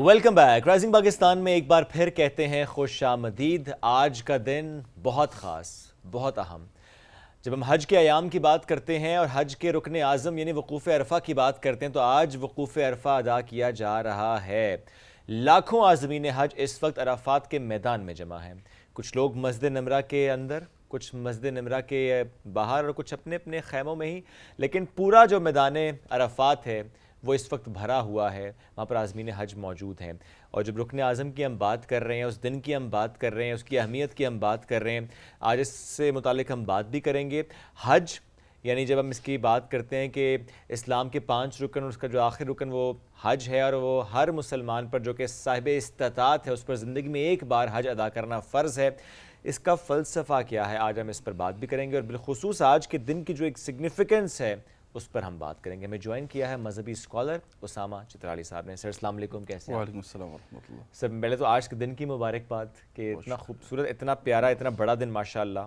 Welcome back. Rising Pakistan میں ایک بار پھر کہتے ہیں خوش آمدید. آج کا دن بہت خاص، بہت اہم. جب ہم حج کے ایام کی بات کرتے ہیں اور حج کے رکن اعظم یعنی وقوف عرفہ کی بات کرتے ہیں تو آج وقوف عرفہ ادا کیا جا رہا ہے. لاکھوں عازمین حج اس وقت عرفات کے میدان میں جمع ہیں. کچھ لوگ مسجد نمرہ کے اندر، کچھ مسجد نمرہ کے باہر اور کچھ اپنے اپنے خیموں میں ہی، لیکن پورا جو میدان عرفات ہے وہ اس وقت بھرا ہوا ہے. وہاں پر عازمین حج موجود ہیں. اور جب رکن اعظم کی ہم بات کر رہے ہیں، اس دن کی ہم بات کر رہے ہیں، اس کی اہمیت کی ہم بات کر رہے ہیں، آج اس سے متعلق ہم بات بھی کریں گے. حج یعنی جب ہم اس کی بات کرتے ہیں کہ اسلام کے 5 رکن اور اس کا جو آخر رکن وہ حج ہے، اور وہ ہر مسلمان پر جو کہ صاحب استطاعت ہے اس پر زندگی میں ایک بار حج ادا کرنا فرض ہے. اس کا فلسفہ کیا ہے، آج ہم اس پر بات بھی کریں گے. اور بالخصوص آج کے دن کی جو ایک سگنیفیکنس ہے اس پر ہم بات کریں گے. ہمیں جوائن کیا ہے مذہبی اسکالر اسامہ چترالی صاحب نے. سر السلام علیکم، کیسے ہیں؟ وعلیکم السلام ورحمۃ اللہ. سر پہلے تو آج کے دن کی مبارکباد کہ اتنا خوبصورت، اتنا پیارا، اتنا بڑا دن ماشاءاللہ.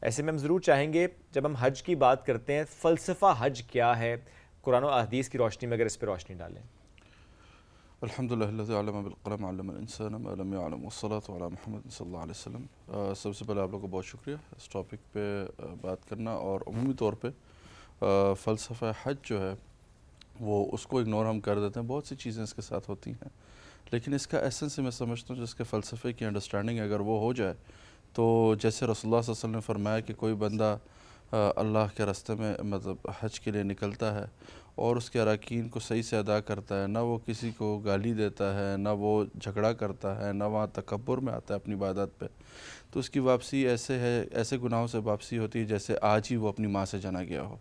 ایسے میں ہم ضرور چاہیں گے جب ہم حج کی بات کرتے ہیں فلسفہ حج کیا ہے، قرآن و احادیث کی روشنی میں اگر اس پہ روشنی ڈالیں. الحمدللہ الذی علم بالقلم علم الانسان ما لم يعلم والصلاۃ علی محمد صلی اللہ علیہ وسلم. سب سے پہلے آپ لوگوں کو بہت شکریہ اس ٹاپک پہ بات کرنا. اور عمومی طور پہ فلسفہ حج جو ہے وہ اس کو اگنور ہم کر دیتے ہیں. بہت سی چیزیں اس کے ساتھ ہوتی ہیں، لیکن اس کا ایسنس میں سمجھتا ہوں جس کے فلسفے کی انڈرسٹینڈنگ اگر وہ ہو جائے تو جیسے رسول اللہ صلی اللہ علیہ وسلم نے فرمایا کہ کوئی بندہ اللہ کے راستے میں مطلب حج کے لیے نکلتا ہے اور اس کے اراکین کو صحیح سے ادا کرتا ہے، نہ وہ کسی کو گالی دیتا ہے، نہ وہ جھگڑا کرتا ہے، نہ وہاں تکبر میں آتا ہے اپنی عبادت پہ، تو اس کی واپسی ایسے گناہوں سے واپسی ہوتی ہے جیسے آج ہی وہ اپنی ماں سے جنا گیا ہو.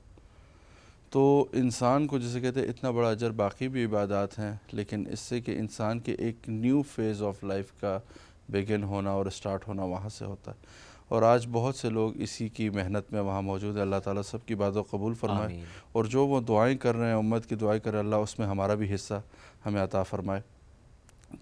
تو انسان کو جسے کہتے ہیں اتنا بڑا اجر. باقی بھی عبادات ہیں لیکن اس سے کہ انسان کے ایک نیو فیز آف لائف کا بگن ہونا اور اسٹارٹ ہونا وہاں سے ہوتا ہے. اور آج بہت سے لوگ اسی کی محنت میں وہاں موجود ہیں. اللہ تعالیٰ سب کی باتوں قبول فرمائے. آمین. اور جو وہ دعائیں کر رہے ہیں، امت کی دعائیں کر رہے ہیں، اللہ اس میں ہمارا بھی حصہ ہمیں عطا فرمائے.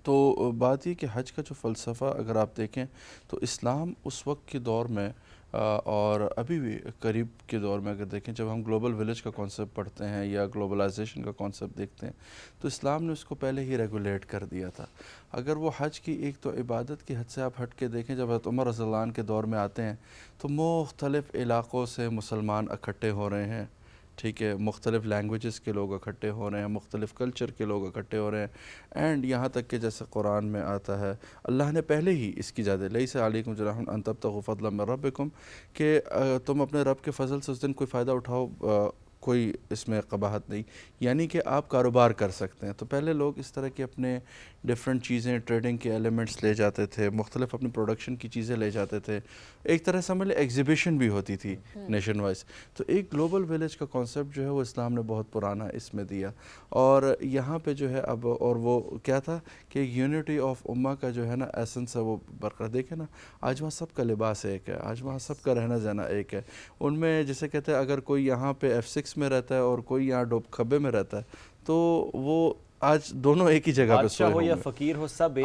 تو بات یہ کہ حج کا جو فلسفہ اگر آپ دیکھیں تو اسلام اس وقت کے دور میں اور ابھی بھی قریب کے دور میں اگر دیکھیں، جب ہم گلوبل ولیج کا کانسیپٹ پڑھتے ہیں یا گلوبلائزیشن کا کانسیپٹ دیکھتے ہیں تو اسلام نے اس کو پہلے ہی ریگولیٹ کر دیا تھا. اگر وہ حج کی ایک تو عبادت کی حد سے آپ ہٹ کے دیکھیں، جب حضرت عمر رضی اللہ عنہ کے دور میں آتے ہیں تو مختلف علاقوں سے مسلمان اکٹھے ہو رہے ہیں، ٹھیک ہے، مختلف لینگویجز کے لوگ اکٹھے ہو رہے ہیں، مختلف کلچر کے لوگ اکٹھے ہو رہے ہیں. اینڈ یہاں تک کہ جیسے قرآن میں آتا ہے، اللہ نے پہلے ہی اس کی اجازت لیس علیکم جناح ان تبتغوا فضلا من ربکم، کہ تم اپنے رب کے فضل سے اس دن کوئی فائدہ اٹھاؤ، کوئی اس میں قباحت نہیں، یعنی کہ آپ کاروبار کر سکتے ہیں. تو پہلے لوگ اس طرح کے اپنے ڈیفرنٹ چیزیں، ٹریڈنگ کے ایلیمنٹس لے جاتے تھے، مختلف اپنی پروڈکشن کی چیزیں لے جاتے تھے. ایک طرح سمجھ لیں ایگزیبیشن بھی ہوتی تھی نیشن وائز. تو ایک گلوبل ویلیج کا کانسیپٹ جو ہے وہ اسلام نے بہت پرانا اس میں دیا. اور یہاں پہ جو ہے اب، اور وہ کیا تھا کہ یونٹی آف امہ کا جو ہے نا ایسنس ہے وہ برقرار. دیکھیں نا آج وہاں سب کا لباس ایک ہے، آج وہاں سب کا رہنا جانا ایک ہے. ان میں جیسے کہتے ہیں اگر کوئی یہاں پہ F6 میں رہتا ہے اور کوئی یہاں ڈوب کھبے میں رہتا ہے تو وہ آج دونوں ایک ہی جگہ پہ سوئے ہو یا ہوں گے. فقیر ہو، سب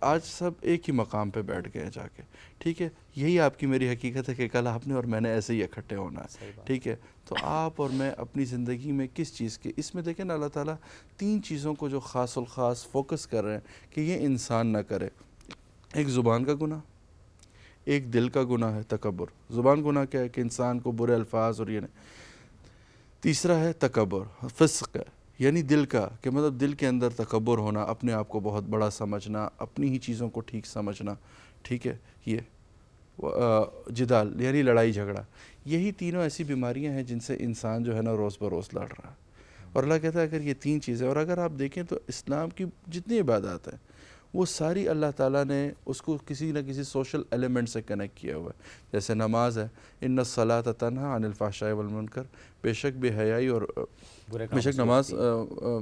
آج سب ایک ہی مقام پہ بیٹھ گئے جا کے. ٹھیک ہے، یہی آپ کی میری حقیقت ہے کہ کل آپ نے اور میں نے ایسے ہی اکٹھے ہونا ہے. ٹھیک ہے، تو آپ اور میں اپنی زندگی میں کس چیز کے، اس میں دیکھیں نا اللہ تعالیٰ 3 چیزوں کو جو خاص الخاص فوکس کر رہے ہیں کہ یہ انسان نہ کرے. ایک زبان کا گناہ، ایک دل کا گناہ ہے تکبر. زبان گناہ کیا ہے کہ انسان کو برے الفاظ اور یہ نہیں. تیسرا ہے تکبر، فسق ہے، یعنی دل کا، کہ مطلب دل کے اندر تکبر ہونا، اپنے آپ کو بہت بڑا سمجھنا، اپنی ہی چیزوں کو ٹھیک سمجھنا. ٹھیک ہے، یہ جدال یعنی لڑائی جھگڑا. یہی تینوں ایسی بیماریاں ہیں جن سے انسان جو ہے نا روز بروز لڑ رہا ہے. اور اللہ کہتا ہے اگر یہ 3 چیزیں، اور اگر آپ دیکھیں تو اسلام کی جتنی عبادات ہیں وہ ساری اللہ تعالیٰ نے اس کو کسی نہ کسی سوشل ایلیمنٹ سے کنیکٹ کیا ہوا ہے. جیسے نماز ہے، ان الصلاۃ تنہی عن الفحشاء والمنکر، بے شک نماز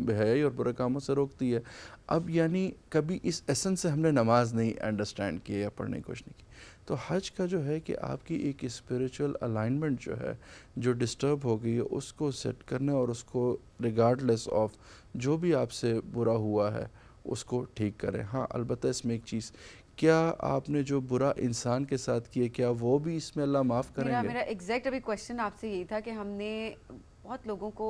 بے حیائی اور برے کاموں سے روکتی ہے. اب یعنی کبھی اس ایسنس سے ہم نے نماز نہیں انڈرسٹینڈ کی یا پڑھنے کی کوشش نہیں کی. تو حج کا جو ہے کہ آپ کی ایک اسپریچول الائنمنٹ جو ہے جو ڈسٹرب ہو گئی ہے اس کو سیٹ کرنا اور اس کو ریگارڈ لیس آف جو بھی آپ سے برا ہوا ہے اس کو ٹھیک کریں. ہاں البتہ اس میں ایک چیز، کیا آپ نے جو برا انسان کے ساتھ کیا کیا وہ بھی اس میں اللہ معاف کریں گے؟ میرا ایگزیکٹ ابھی کویشچن آپ سے یہی تھا کہ ہم نے بہت لوگوں کو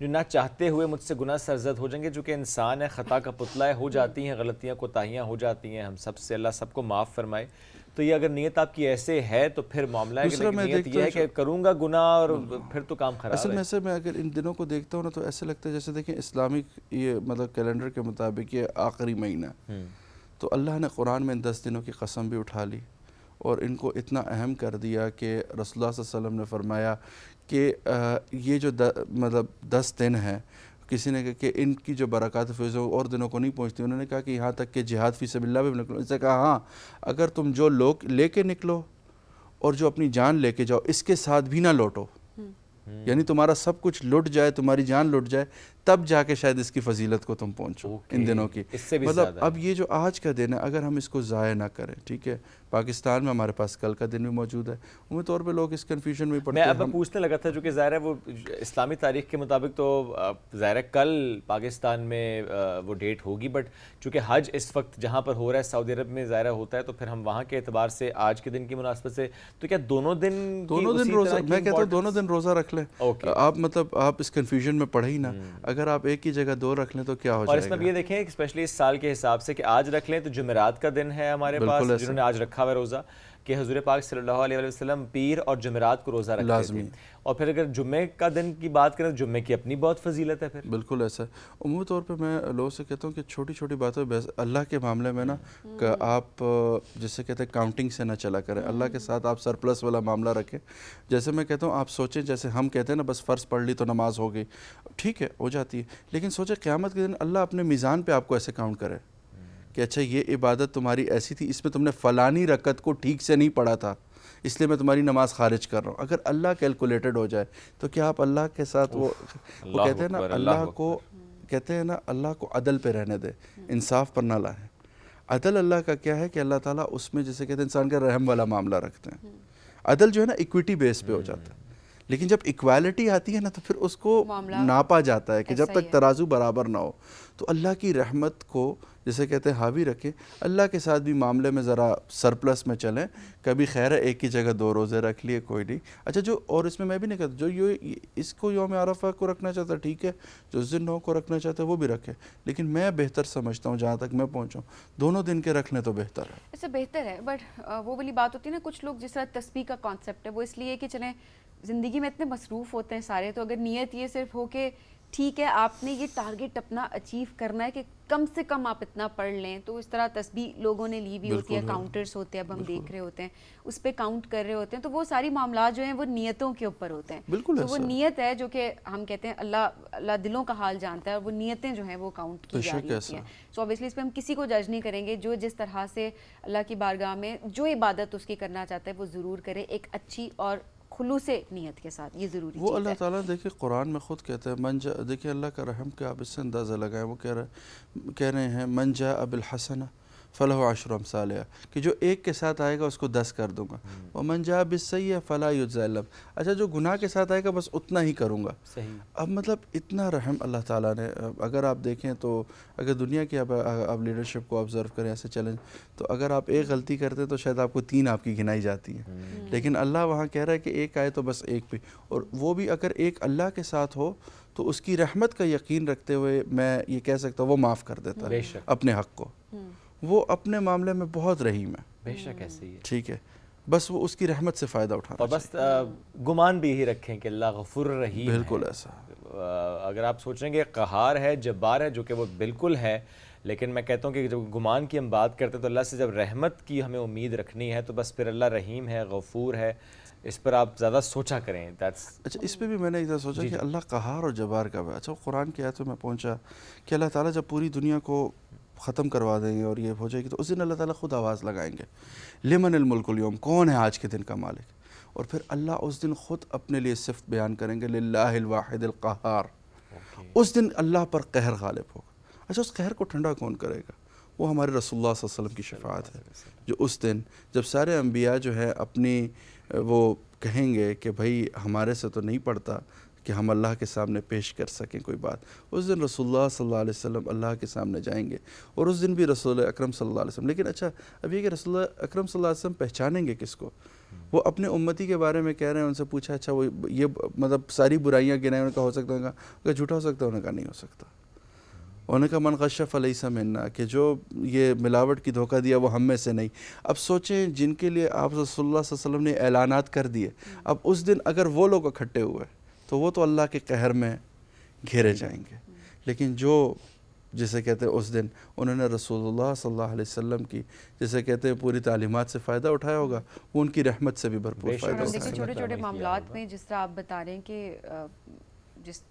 جو نہ چاہتے ہوئے مجھ سے گناہ سرزد ہو جائیں گے، چونکہ انسان ہے، خطا کا پتلا ہے، ہو جاتی ہیں غلطیاں، کوتاہیاں ہو جاتی ہیں ہم سب سے، اللہ سب کو معاف فرمائے. تو یہ اگر نیت آپ کی ایسے ہے تو پھر معاملہ ہے کہ دوسرا میں نیت دیکھتا یہ ہے کہ کروں گا گناہ اور پھر تو کام خراب اصل ہے. میں سے میں اگر ان دنوں کو دیکھتا ہوں نا تو ایسے لگتا ہے جیسے دیکھیں اسلامک یہ مطلب کیلنڈر کے مطابق یہ آخری مہینہ، تو اللہ نے قرآن میں ان 10 دنوں کی قسم بھی اٹھا لی اور ان کو اتنا اہم کر دیا کہ رسول اللہ صلی اللہ علیہ وسلم نے فرمایا کہ یہ جو مطلب 10 دن ہیں، کسی نے کہا کہ ان کی جو برکات فیض اور دنوں کو نہیں پہنچتی، انہوں نے کہا کہ یہاں تک کہ جہاد فی سبیل اللہ بھی نکلو. اس نے کہا ہاں اگر تم جو لوگ لے کے نکلو اور جو اپنی جان لے کے جاؤ اس کے ساتھ بھی نہ لوٹو، یعنی تمہارا سب کچھ لٹ جائے، تمہاری جان لٹ جائے، تب جا کے شاید اس کی فضیلت کو تم پہنچو ان دنوں کی. اس سے بھی مطلب زیادہ اب یہ جو آج کا دن ہے اگر ہم اس کو ضائع نہ کریں، ٹھیک ہے، پاکستان میں ہمارے پاس کل کا دن بھی موجود ہے، عمومی طور پہ لوگ اس کنفیوژن میں پڑتے میں ہیں. اب پوچھنے لگا تھا، جو کہ ظاہر ہے وہ اسلامی تاریخ کے مطابق تو ظاہر ہے کل پاکستان میں وہ ڈیٹ ہوگی، بٹ چونکہ حج اس وقت جہاں پر ہو رہا ہے سعودی عرب میں ظاہر ہوتا ہے، تو پھر ہم وہاں کے اعتبار سے آج کے دن کی مناسبت سے تو کیا دونوں دن روزہ، میں کہتا ہوں دونوں دن روزہ رکھ لیں. آپ مطلب آپ اس کنفیوژن میں پڑھے ہی نا، اگر آپ ایک ہی جگہ 2 رکھ لیں تو کیا ہو اور جائے اس میں بھی یہ دیکھیں اسپیشلی اس سال کے حساب سے کہ آج رکھ لیں تو جمعرات کا دن ہے ہمارے پاس، جنہوں نے آج رکھا ہوا روزہ، کہ حضور پاک صلی اللہ علیہ وسلم پیر اور جمعرات کو روزہ رکھتے تھے. اور پھر اگر جمعے کا دن کی بات کریں تو جمعے کی اپنی بہت فضیلت ہے. پھر بالکل ایسا ہے. عمومی طور پہ میں لوگوں سے کہتا ہوں کہ چھوٹی چھوٹی باتیں اللہ کے معاملے میں نا کہ آپ جسے کہتے ہیں کاؤنٹنگ سے نہ چلا کریں، اللہ کے ساتھ آپ سرپلس والا معاملہ رکھیں. جیسے میں کہتا ہوں آپ سوچیں، جیسے ہم کہتے ہیں نا بس فرض پڑھ لی تو نماز ہو گئی، ٹھیک ہے ہو جاتی ہے، لیکن سوچیں قیامت کے دن اللہ اپنے میزان پہ آپ کو ایسے کاؤنٹ کرے کہ اچھا یہ عبادت تمہاری ایسی تھی، اس میں تم نے فلانی رکعت کو ٹھیک سے نہیں پڑھا تھا، اس لیے میں تمہاری نماز خارج کر رہا ہوں. اگر اللہ کیلکولیٹڈ ہو جائے تو کیا آپ اللہ کے ساتھ وہ کہتے ہیں نا اللہ کو کہتے ہیں نا اللہ کو عدل پہ رہنے دے، انصاف پر نہ لائیں. عدل اللہ کا کیا ہے کہ اللہ تعالیٰ اس میں جسے کہتے ہیں انسان کا رحم والا معاملہ رکھتے ہیں. عدل جو ہے نا ایکویٹی بیس پہ ہو جاتا ہے، لیکن جب ایکویلٹی آتی ہے نا تو پھر اس کو ناپا جاتا ہے کہ جب تک ترازو برابر نہ ہو. تو اللہ کی رحمت کو جسے کہتے ہیں حاوی رکھیں، اللہ کے ساتھ بھی معاملے میں ذرا سرپلس میں چلیں. کبھی خیر ہے ایک ہی جگہ 2 روزے رکھ لیے کوئی نہیں، اچھا جو اور اس میں بھی نہیں کہتا جو اس کو یوم عرفہ کو رکھنا چاہتا ہے ٹھیک ہے، جو اس دن 9 کو رکھنا چاہتا ہے وہ بھی رکھے، لیکن میں بہتر سمجھتا ہوں جہاں تک میں پہنچوں دونوں دن کے رکھ لیں تو بہتر ہے. ایسا بہتر ہے، بٹ وہ والی بات ہوتی ہے نا، کچھ لوگ جس طرح تسبیح کا کانسیپٹ ہے وہ اس لیے کہ چلیں زندگی میں اتنے مصروف ہوتے ہیں سارے، تو اگر نیت یہ صرف ہو کہ ٹھیک ہے آپ نے یہ ٹارگٹ اپنا اچیو کرنا ہے کہ کم سے کم آپ اتنا پڑھ لیں، تو اس طرح تسبیح لوگوں نے لی بھی ہوتی ہے، کاؤنٹرز ہوتے ہیں اب ہم دیکھ رہے ہوتے ہیں اس پہ کاؤنٹ کر رہے ہوتے ہیں، تو وہ ساری معاملات جو ہیں وہ نیتوں کے اوپر ہوتے ہیں. تو وہ نیت ہے جو کہ ہم کہتے ہیں اللہ دلوں کا حال جانتا ہے، اور وہ نیتیں جو ہیں وہ کاؤنٹ کی جا رہی ہوتی ہیں. سو اوبیسلی اس پہ ہم کسی کو جج نہیں کریں گے، جو جس طرح سے اللہ کی بارگاہ میں جو عبادت اس کی کرنا چاہتا ہے وہ ضرور کرے ایک اچھی اور خلوص نیت کے ساتھ، یہ ضروری چیز ہے. وہ اللہ تعالیٰ دیکھیں قرآن میں خود کہتا ہے دیکھیں اللہ کا رحم کے آپ اس سے اندازہ لگائیں، وہ کہہ رہے ہیں من جاء بالحسنہ فلہ عشر امثالہا، کہ جو ایک کے ساتھ آئے گا اس کو 10 کر دوں گا. ومن جاء بالسیئہ فلا یجزی الا، اچھا جو گناہ کے ساتھ آئے گا بس اتنا ہی کروں گا. اب مطلب اتنا رحم اللہ تعالیٰ نے. اگر آپ دیکھیں تو اگر دنیا کی آپ لیڈرشپ کو آبزرو کریں ایسے چیلنج، تو اگر آپ ایک غلطی کرتے تو شاید آپ کو 3 آپ کی گنائی جاتی ہیں، لیکن اللہ وہاں کہہ رہا ہے کہ ایک آئے تو بس ایک پہ، اور وہ بھی اگر ایک اللہ کے ساتھ ہو تو اس کی رحمت کا یقین رکھتے ہوئے میں یہ کہہ سکتا ہوں وہ معاف کر دیتا ہے اپنے حق کو. وہ اپنے معاملے میں بہت رحیم ہے، بے شک ایسے ہی ہے، ٹھیک ہے، بس وہ اس کی رحمت سے فائدہ اٹھانا اور بس گمان بھی یہی رکھیں کہ اللہ غفور رحیم ہے. بالکل ایسا. اگر آپ سوچیں گے قہار ہے، جبار ہے، جو کہ وہ بالکل ہے، لیکن میں کہتا ہوں کہ جب گمان کی ہم بات کرتے ہیں تو اللہ سے جب رحمت کی ہمیں امید رکھنی ہے تو بس پھر اللہ رحیم ہے، غفور ہے، اس پر آپ زیادہ سوچا کریں. اچھا اس پہ بھی میں نے ایک سوچا کہ اللہ قہار اور جبار کا ہے. اچھا قرآن کی آیتوں میں پہنچا کہ اللہ تعالیٰ جب پوری دنیا کو ختم کروا دیں گے اور یہ ہو جائے گی تو اس دن اللہ تعالیٰ خود آواز لگائیں گے لمن الملک اليوم، کون ہے آج کے دن کا مالک. اور پھر اللہ اس دن خود اپنے لیے صفت بیان کریں گے للہ الواحد القہار. اس دن اللہ پر قہر غالب ہوگا. اچھا اس قہر کو ٹھنڈا کون کرے گا؟ وہ ہمارے رسول اللہ صلی اللہ علیہ وسلم کی شفاعت ہے، جو اس دن جب سارے انبیاء جو ہے اپنی وہ کہیں گے کہ بھائی ہمارے سے تو نہیں پڑتا کہ ہم اللہ کے سامنے پیش کر سکیں کوئی بات، اس دن رسول اللہ صلی اللہ علیہ وسلم اللہ کے سامنے جائیں گے، اور اس دن بھی رسول اکرم صلی اللہ علیہ وسلم. لیکن اچھا اب یہ کہ رسول اکرم صلی اللہ علیہ وسلم پہچانیں گے کس کو؟ وہ اپنے امتی کے بارے میں کہہ رہے ہیں. ان سے پوچھا اچھا وہ یہ مطلب ساری برائیاں گنائیں, انہوں نے کہا ہو سکتا ہے, انہوں نے کہا جھوٹا ہو سکتا ہے, انہوں نے کہا نہیں ہو سکتا. انہوں نے کہا من غش فلیس منا, کہ جو یہ ملاوٹ کی دھوکہ دیا وہ ہم میں سے نہیں. اب سوچیں جن کے لیے آپ رسول اللہ صلی اللہ علیہ وسلم نے اعلانات کر دیے, اب اس دن اگر وہ لوگ اکٹھے ہوئے تو وہ تو اللہ کے قہر میں گھیرے جائیں گے. لیکن جو جسے کہتے ہیں اس دن انہوں نے رسول اللہ صلی اللہ علیہ وسلم کی جسے کہتے ہیں پوری تعلیمات سے فائدہ اٹھایا ہوگا, وہ ان کی رحمت سے بھی بھرپور فائدہ دیکھیں اٹھائیں. چھوٹے چھوٹے معاملات میں جس طرح آپ بتا رہے ہیں کہ جس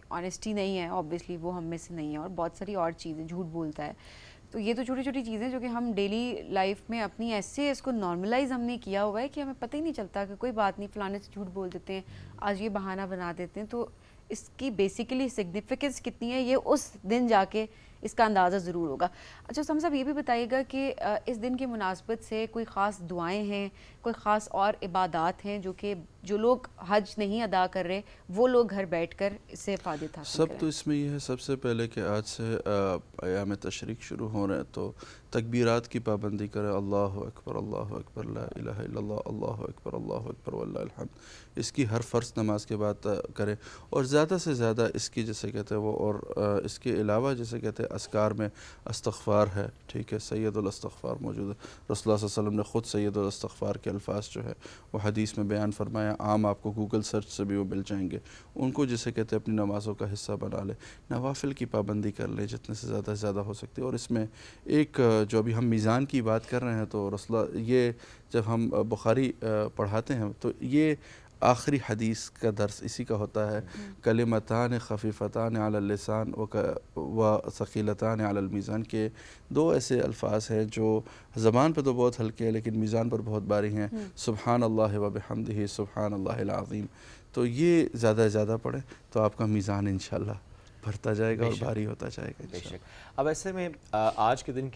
آنیسٹی نہیں ہے اوبیسلی وہ ہم میں سے نہیں ہے, اور بہت ساری اور چیزیں, جھوٹ بولتا ہے, تو یہ تو چھوٹی چھوٹی چیزیں جو کہ ہم ڈیلی لائف میں اپنی ایسے اس کو نارملائز ہم نے کیا ہوا ہے کہ ہمیں پتہ ہی نہیں چلتا کہ کوئی بات نہیں, فلانے سے جھوٹ بول دیتے ہیں, آج یہ بہانہ بنا دیتے ہیں. تو اس کی بیسیکلی سگنیفیکنس کتنی ہے یہ اس دن جا کے اس کا اندازہ ضرور ہوگا. اچھا سم صاحب یہ بھی بتائیے گا کہ اس دن کی مناسبت سے کوئی خاص دعائیں ہیں, کوئی خاص اور عبادات ہیں جو کہ جو لوگ حج نہیں ادا کر رہے وہ لوگ گھر بیٹھ کر اس سے فائدہ حاصل کریں؟ سب تو اس میں یہ ہے سب سے پہلے کہ آج سے ایام تشریق شروع ہو رہے ہیں تو تکبیرات کی پابندی کریں. اللہ اکبر لا الہ الا اللہ, اللہ اکبر واللہ الحمد. اس کی ہر فرض نماز کے بعد کریں, اور زیادہ سے زیادہ اس کی جیسے کہتے ہیں وہ, اور اس کے علاوہ جیسے کہتے ہیں اذکار میں استغفار ہے, ٹھیک ہے, سید الاستغفار موجود ہے. رسول اللہ صلی اللہ علیہ وسلم نے خود سید الاستغفار کے الفاظ جو ہے وہ حدیث میں بیان فرمایا, عام آپ کو گوگل سرچ سے بھی وہ مل جائیں گے. ان کو جسے کہتے ہیں اپنی نمازوں کا حصہ بنا لیں, نوافل کی پابندی کر لیں جتنے سے زیادہ ہو سکتی ہے. اور اس میں ایک جو ابھی ہم میزان کی بات کر رہے ہیں تو رسول اللہ یہ جب ہم بخاری پڑھاتے ہیں تو یہ آخری حدیث کا درس اسی کا ہوتا ہے, کلمتان خفیفتان علی اللسان و ثقیلتان علی المیزان, کے دو ایسے الفاظ ہیں جو زبان پہ تو بہت ہلکے ہیں لیکن میزان پر بہت باری ہیں, سبحان اللہ و بحمدہ سبحان اللہ العظیم. تو یہ زیادہ سے زیادہ پڑھیں تو آپ کا میزان انشاءاللہ بھرتا جائے گا اور بھاری ہوتا جائے گا انشاءاللہ. اب ایسے میں آج کے دن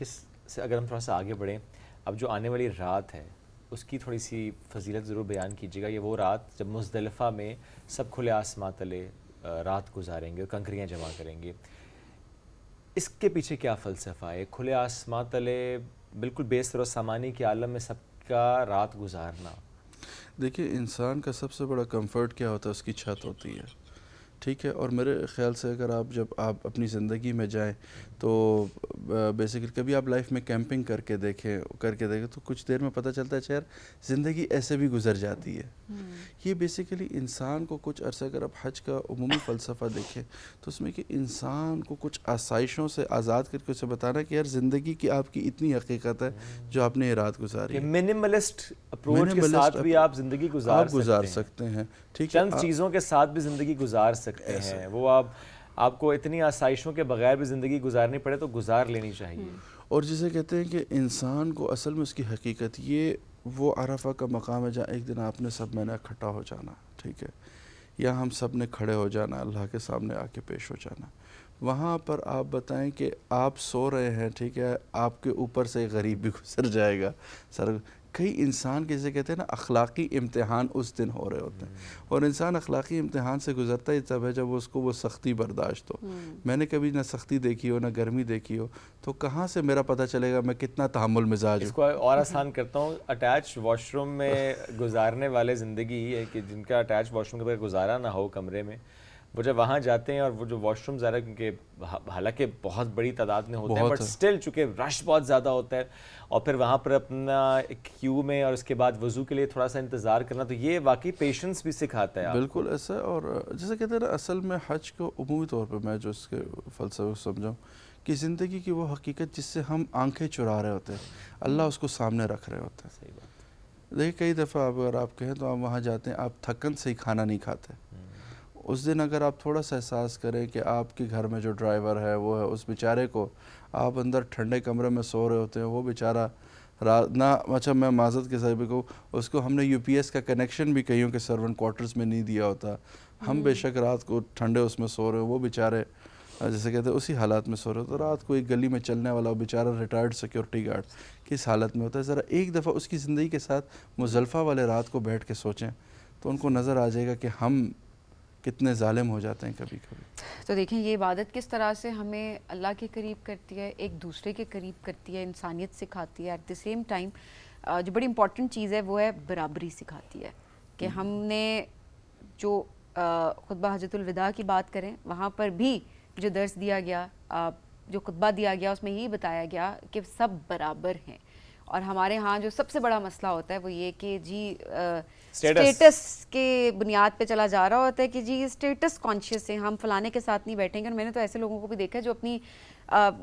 سے اگر ہم تھوڑا سا آگے بڑھیں, اب جو آنے والی رات ہے اس کی تھوڑی سی فضیلت ضرور بیان کیجیے گا. یہ وہ رات جب مزدلفہ میں سب کھلے آسماں تلے رات گزاریں گے, کنکریاں جمع کریں گے, اس کے پیچھے کیا فلسفہ ہے؟ کھلے آسماں تلے بالکل بے سر و سامانی کے عالم میں سب کا رات گزارنا. دیکھیے انسان کا سب سے بڑا کمفرٹ کیا ہوتا ہے, اس کی چھت ہوتی ہے, ٹھیک ہے. اور میرے خیال سے اگر جب آپ اپنی زندگی میں جائیں تو بیسیکلی کبھی آپ لائف میں کیمپنگ کر کے دیکھیں تو کچھ دیر میں پتہ چلتا ہے یار زندگی ایسے بھی گزر جاتی ہے. یہ بیسیکلی انسان کو کچھ عرصہ, اگر آپ حج کا عمومی فلسفہ دیکھیں تو اس میں کہ انسان کو کچھ آسائشوں سے آزاد کر کے اسے بتانا کہ یار زندگی کی آپ کی اتنی حقیقت ہے جو آپ نے یہ رات گزاری ہے. منیملسٹ اپروچ کے ساتھ بھی آپ زندگی گزار سکتے ہیں, ٹھیک ہے, چند چیزوں کے ساتھ بھی زندگی گزار سکتے ہیں. وہ آپ کو اتنی آسائشوں کے بغیر بھی زندگی گزارنی پڑے تو گزار لینی چاہیے. اور جسے کہتے ہیں کہ انسان کو اصل میں اس کی حقیقت یہ وہ عرفہ کا مقام ہے جہاں ایک دن آپ نے سب میں نے اکٹھا ہو جانا, ٹھیک ہے, یا ہم سب نے کھڑے ہو جانا, اللہ کے سامنے آ کے پیش ہو جانا. وہاں پر آپ بتائیں کہ آپ سو رہے ہیں, ٹھیک ہے, آپ کے اوپر سے ایک غریب بھی گزر جائے گا. کئی انسان کے جسے کہتے ہیں نا اخلاقی امتحان اس دن ہو رہے ہوتے ہیں, اور انسان اخلاقی امتحان سے گزرتا ہی تب ہے جب اس کو وہ سختی برداشت ہو. میں نے کبھی نہ سختی دیکھی ہو نہ گرمی دیکھی ہو, تو کہاں سے میرا پتہ چلے گا میں کتنا تحمل مزاج ہوں. اس کو اور آسان کرتا ہوں, اٹیچ واش روم میں گزارنے والے زندگی ہے کہ جن کا اٹیچ واش روم کے بغیر گزارا نہ ہو کمرے میں, وہ جب وہاں جاتے ہیں اور وہ جو واش روم ظاہر ہے کیونکہ حالانکہ بہت بڑی تعداد میں ہوتے ہیں بٹ سٹل چونکہ رش بہت زیادہ ہوتا ہے, اور پھر وہاں پر اپنا ایک کیو میں اور اس کے بعد وضو کے لیے تھوڑا سا انتظار کرنا, تو یہ واقعی پیشنس بھی سکھاتا ہے. بالکل ایسا. اور جیسے کہتے ہیں نا اصل میں حج کو عمومی طور پہ میں جو اس کے فلسفے کو سمجھاؤں کہ زندگی کی وہ حقیقت جس سے ہم آنکھیں چرا رہے ہوتے ہیں, اللہ اس کو سامنے رکھ رہے ہوتے ہیں. صحیح بات. دیکھیں کئی دفعہ اگر آپ کہیں تو آپ وہاں جاتے ہیں, آپ تھکن سے ہی کھانا نہیں کھاتے. اس دن اگر آپ تھوڑا سا احساس کریں کہ آپ کے گھر میں جو ڈرائیور ہے وہ ہے, اس بیچارے کو آپ اندر ٹھنڈے کمرے میں سو رہے ہوتے ہیں, وہ بیچارہ نہ اچھا میں معذرت کے ساتھ بھی کہوں اس کو ہم نے یو پی ایس کا کنیکشن بھی کہیوں کہ سرونٹ کوارٹرز میں نہیں دیا ہوتا, ہم بے شک رات کو ٹھنڈے اس میں سو رہے ہیں, وہ بیچارے جیسے کہتے ہیں اسی حالات میں سو رہے ہوتے. رات کو ایک گلی میں چلنے والا وہ بیچارہ ریٹائرڈ سیکیورٹی گارڈ کس حالت میں ہوتا ہے. ذرا ایک دفعہ اس کی زندگی کے ساتھ مزدلفہ والے رات کو بیٹھ کے سوچیں تو ان کو نظر آ جائے گا کہ ہم کتنے ظالم ہو جاتے ہیں کبھی کبھی. تو دیکھیں یہ عبادت کس طرح سے ہمیں اللہ کے قریب کرتی ہے, ایک دوسرے کے قریب کرتی ہے, انسانیت سکھاتی ہے. ایٹ دی سیم ٹائم جو بڑی امپورٹنٹ چیز ہے وہ ہے برابری سکھاتی ہے کہ ہم نے جو خطبہ حجۃ الوداع کی بات کریں وہاں پر بھی جو درس دیا گیا, جو خطبہ دیا گیا, اس میں یہی بتایا گیا کہ سب برابر ہیں. اور ہمارے ہاں جو سب سے بڑا مسئلہ ہوتا ہے وہ یہ کہ جی اسٹیٹس کے بنیاد پہ چلا جا رہا ہوتا ہے کہ جی اسٹیٹس کانشیس ہیں, ہم فلانے کے ساتھ نہیں بیٹھیں گے. اور میں نے تو ایسے لوگوں کو بھی دیکھا ہے جو اپنی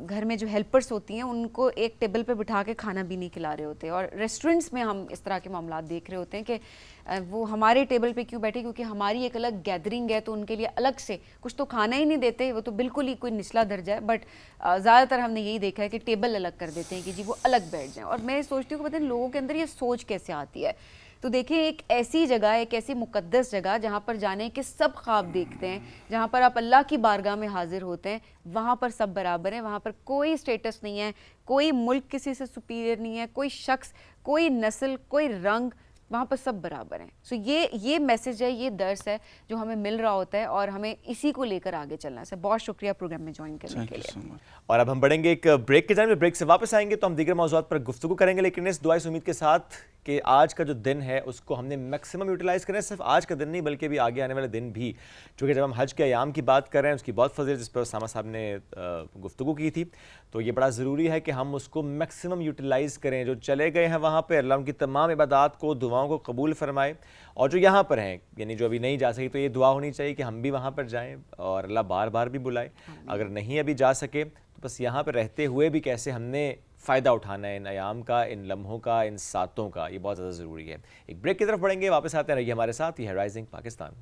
گھر میں جو ہیلپرس ہوتی ہیں ان کو ایک ٹیبل پہ بٹھا کے کھانا بھی نہیں کھلا رہے ہوتے, اور ریسٹورنٹس میں ہم اس طرح کے معاملات دیکھ رہے ہوتے ہیں کہ وہ ہمارے ٹیبل پہ کیوں بیٹھے, کیونکہ ہماری ایک الگ گیدرنگ ہے تو ان کے لیے الگ سے کچھ تو کھانا ہی نہیں دیتے, وہ تو بالکل ہی کوئی نچلا درجہ ہے. بٹ زیادہ تر ہم نے یہی دیکھا ہے کہ ٹیبل الگ کر دیتے ہیں کہ جی وہ الگ بیٹھ جائیں. اور میں سوچتی ہوں کہ پتہ نہیں لوگوں کے اندر یہ سوچ کیسے آتی ہے. تو دیکھیں ایک ایسی جگہ, ایک ایسی مقدس جگہ جہاں پر جانے کے سب خواب دیکھتے ہیں, جہاں پر آپ اللہ کی بارگاہ میں حاضر ہوتے ہیں, وہاں پر سب برابر ہیں, وہاں پر کوئی اسٹیٹس نہیں ہے, کوئی ملک کسی سے سپیریئر نہیں ہے, کوئی شخص, کوئی نسل, کوئی رنگ, وہاں پر سب برابر ہیں. سو یہ میسج ہے, یہ درس ہے جو ہمیں مل رہا ہوتا ہے اور ہمیں اسی کو لے کر آگے چلنا ہے. بہت شکریہ پروگرام میں جوائن کرنے کے لیے. اور اب ہم بڑھیں گے ایک بریک کی جانب. بریک سے واپس آئیں گے تو ہم دیگر موضوعات پر گفتگو کریں گے, لیکن اس دعا اس امید کے ساتھ کہ آج کا جو دن ہے اس کو ہم نے میکسیمم یوٹیلائز کریں. صرف آج کا دن نہیں بلکہ بھی آگے آنے والے دن بھی, چونکہ جب ہم حج کے ایام کی بات کر رہے ہیں اس کی بہت فضیلت جس پر اسامہ صاحب نے گفتگو کی تھی, تو یہ بڑا ضروری ہے کہ ہم اس کو میکسیمم یوٹیلائز کریں. جو چلے گئے ہیں وہاں پہ اللہ ان کی تمام عبادات کو, دعاؤں کو قبول فرمائے, اور جو یہاں پر ہیں یعنی جو ابھی نہیں جا سکی تو یہ دعا ہونی چاہیے کہ ہم بھی وہاں پر جائیں اور اللہ بار بار بھی بلائے. اگر نہیں ابھی جا سکے تو بس یہاں پہ رہتے ہوئے بھی کیسے ہم نے فائدہ اٹھانا ہے ان ایام کا, ان لمحوں کا, ان ساتوں کا, یہ بہت زیادہ ضروری ہے. ایک بریک کی طرف بڑھیں گے, واپس آتے رہیے ہمارے ساتھ. یہ ہے rising Pakistan.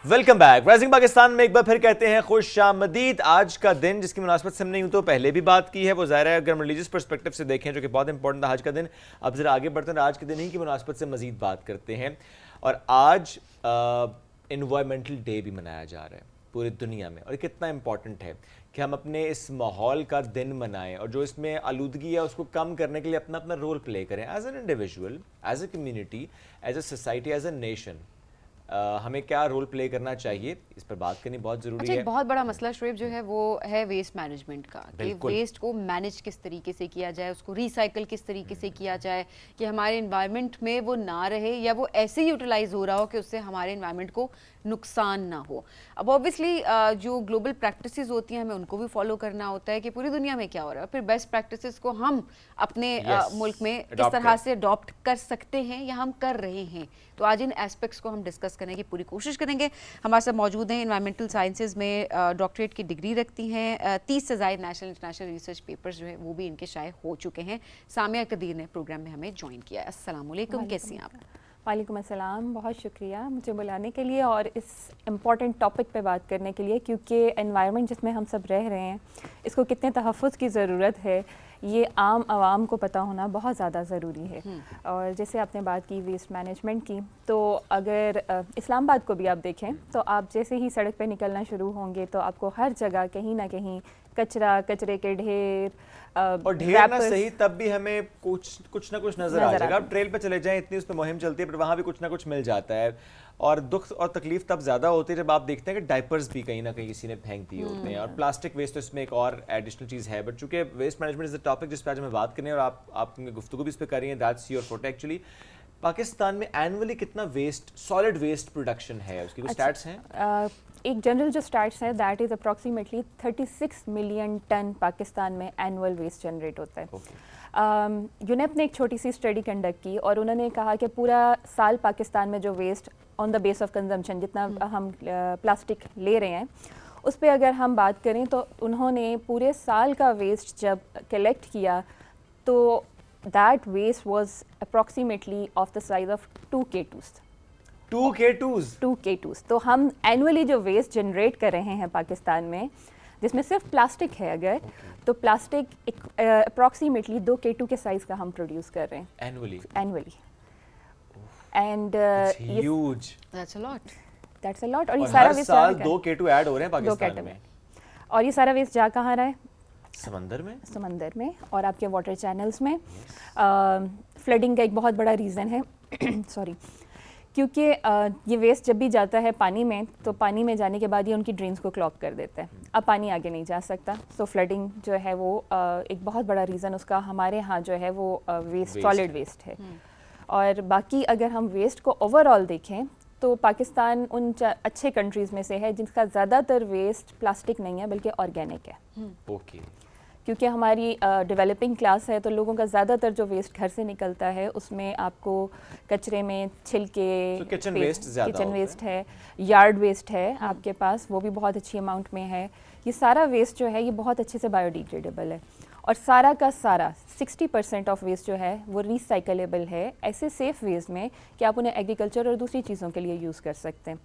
Welcome back. Rising Pakistan میں ایک بار پھر کہتے ہیں خوش آمدید. آج کا دن جس کی مناسبت سے ہم نے یوں تو پہلے بھی بات کی ہے, وہ ظاہر ہے اگر ہم ریلیجیس پرسپیکٹو سے دیکھیں جو کہ بہت امپورٹنٹ تھا آج کا دن, اب ذرا آگے بڑھتے ہیں آج کے دن ہی کی مناسبت سے مزید بات کرتے ہیں. اور آج انوائرمنٹل ڈے بھی منایا جا رہا ہے پوری دنیا میں, اور یہ کتنا امپورٹنٹ ہے کہ ہم اپنے اس ماحول کا دن منائیں اور جو اس میں آلودگی ہے اس کو کم کرنے کے لیے اپنا اپنا رول پلے کریں, as an individual, as a community, as a society, as a nation. ہمیں کیا رول پلے کرنا چاہیے اس پر بات کرنی بہت ضروری ہے. ایک بہت بڑا مسئلہ شعیب جو ہے وہ ہے ویسٹ مینجمنٹ کا, کہ ویسٹ کو مینج کس طریقے سے کیا جائے, اس کو ریسائیکل کس طریقے سے کیا جائے کہ ہمارے انوائرمنٹ میں وہ نہ رہے یا وہ ایسے یوٹیلائز ہو رہا ہو کہ اس سے ہمارے انوائرمنٹ کو نقصان نہ ہو. اب اوبیسلی جو گلوبل پریکٹسز ہوتی ہیں ہمیں ان کو بھی فالو کرنا ہوتا ہے کہ پوری دنیا میں کیا ہو رہا ہے, پھر بیسٹ پریکٹسز کو ہم اپنے ملک میں کس طرح سے اڈاپٹ کر سکتے ہیں یا ہم کر رہے ہیں. تو آج ان ایسپیکٹس کو ہم ڈسکس کرنے کی پوری کوشش کریں گے. ہمارے ساتھ موجود ہیں انوائرمنٹل سائنسز میں ڈاکٹریٹ کی ڈگری رکھتی ہیں, 30 سے زائد نیشنل انٹرنیشنل ریسرچ پیپرز جو ہیں وہ بھی ان کے شائع ہو چکے ہیں. سامیہ قدیر نے پروگرام میں ہمیں جوائن کیا ہے. السلام علیکم, کیسی ہیں آپ؟ وعلیکم السلام, بہت شکریہ مجھے بلانے کے لیے اور اس امپورٹنٹ ٹاپک پہ بات کرنے کے لیے, کیونکہ انوائرمنٹ جس میں ہم سب رہ رہے ہیں اس کو کتنے تحفظ کی ضرورت ہے یہ عام عوام کو پتہ ہونا بہت زیادہ ضروری ہے. اور جیسے آپ نے بات کی ویسٹ مینجمنٹ کی, تو اگر اسلام آباد کو بھی آپ دیکھیں تو آپ جیسے ہی سڑک پہ نکلنا شروع ہوں گے تو آپ کو ہر جگہ کہیں نہ کہیں کچرا, کچرے کے ڈھیر, اور ڈھیر نہ صحیح تب بھی ہمیں کچھ نہ کچھ نظر آ جائے گا. آپ ٹریل پہ چلے جائیں, اتنی اس پہ مہم چلتی ہے پر وہاں بھی کچھ نہ کچھ مل جاتا ہے. اور دکھ اور تکلیف تب زیادہ ہوتی ہے جب آپ دیکھتے ہیں کہ ڈائپرز بھی کہیں نہ کہیں کسی نے پھینک دیے ہوتے ہیں, اور پلاسٹک ویسٹ تو اس میں ایک اور ایڈیشنل چیز ہے. بٹ چونکہ waste management is a topic جس پہ آج ہمیں بات کریں اور آپ گفتگو بھی اس پہ کر رہی ہیں, that's your forte. Actually Pakistan میں اینولی کتنا ویسٹ, سالڈ ویسٹ پروڈکشن ہے, اس کی کوئی اسٹیٹس ہیں؟ ایک جنرل جو اسٹیٹس ہے that is approximately 36 million ton Pakistan میں اینول ویسٹ جنریٹ ہوتا ہے. یونیپ نے ایک چھوٹی سی اسٹڈی کنڈکٹ کی اور انہوں نے کہا کہ پورا سال پاکستان میں جو waste on the base of consumption جتنا ہم پلاسٹک لے رہے ہیں اس پہ اگر ہم بات کریں تو انہوں نے پورے سال کا ویسٹ جب کلیکٹ کیا تو that waste was approximately of the size of 2 K2s. 2K2s. تو ہم اینولی جو ویسٹ جنریٹ کر رہے ہیں پاکستان میں، جس میں صرف پلاسٹک ہے اگر، تو پلاسٹک اپروکسیمیٹلی 2K2 کے سائز کا ہم پروڈیوس کر رہے ہیں annually. And That's a lot. That's a lot. اور یہ سارا ویسٹ سال 2K2 ایڈ ہو رہے ہیں پاکستان میں. اور یہ سارا ویسٹ جا کہاں رہا ہے؟ سمندر میں اور آپ کے واٹر چینلز میں. فلڈنگ کا ایک بہت بڑا ریزن ہے سوری، کیونکہ یہ ویسٹ جب بھی جاتا ہے پانی میں تو پانی میں جانے کے بعد یہ ان کی ڈرینز کو کلاگ کر دیتا ہے. اب پانی آگے نہیں جا سکتا. سو فلڈنگ جو ہے وہ ایک بہت بڑا ریزن اس کا ہمارے ہاں جو ہے وہ ویسٹ سالڈ ویسٹ ہے. اور باقی اگر ہم ویسٹ کو اوور آل دیکھیں تو پاکستان ان اچھے کنٹریز میں سے ہے جن کا زیادہ تر ویسٹ پلاسٹک نہیں ہے بلکہ آرگینک ہے. کیونکہ ہماری ڈیولپنگ کلاس ہے تو لوگوں کا زیادہ تر جو ویسٹ گھر سے نکلتا ہے اس میں آپ کو کچرے میں چھلکے، کچن ویسٹ ہے، یارڈ ویسٹ ہے آپ کے پاس، وہ بھی بہت اچھی اماؤنٹ میں ہے. یہ سارا ویسٹ جو ہے یہ بہت اچھے سے بایو ڈیگریڈیبل ہے. اور سارا کا سارا 60% آف ویسٹ جو ہے وہ ریسائکلیبل ہے، ایسے سیف ویز میں کہ آپ انہیں ایگریکلچر اور دوسری چیزوں کے لیے یوز کر سکتے ہیں.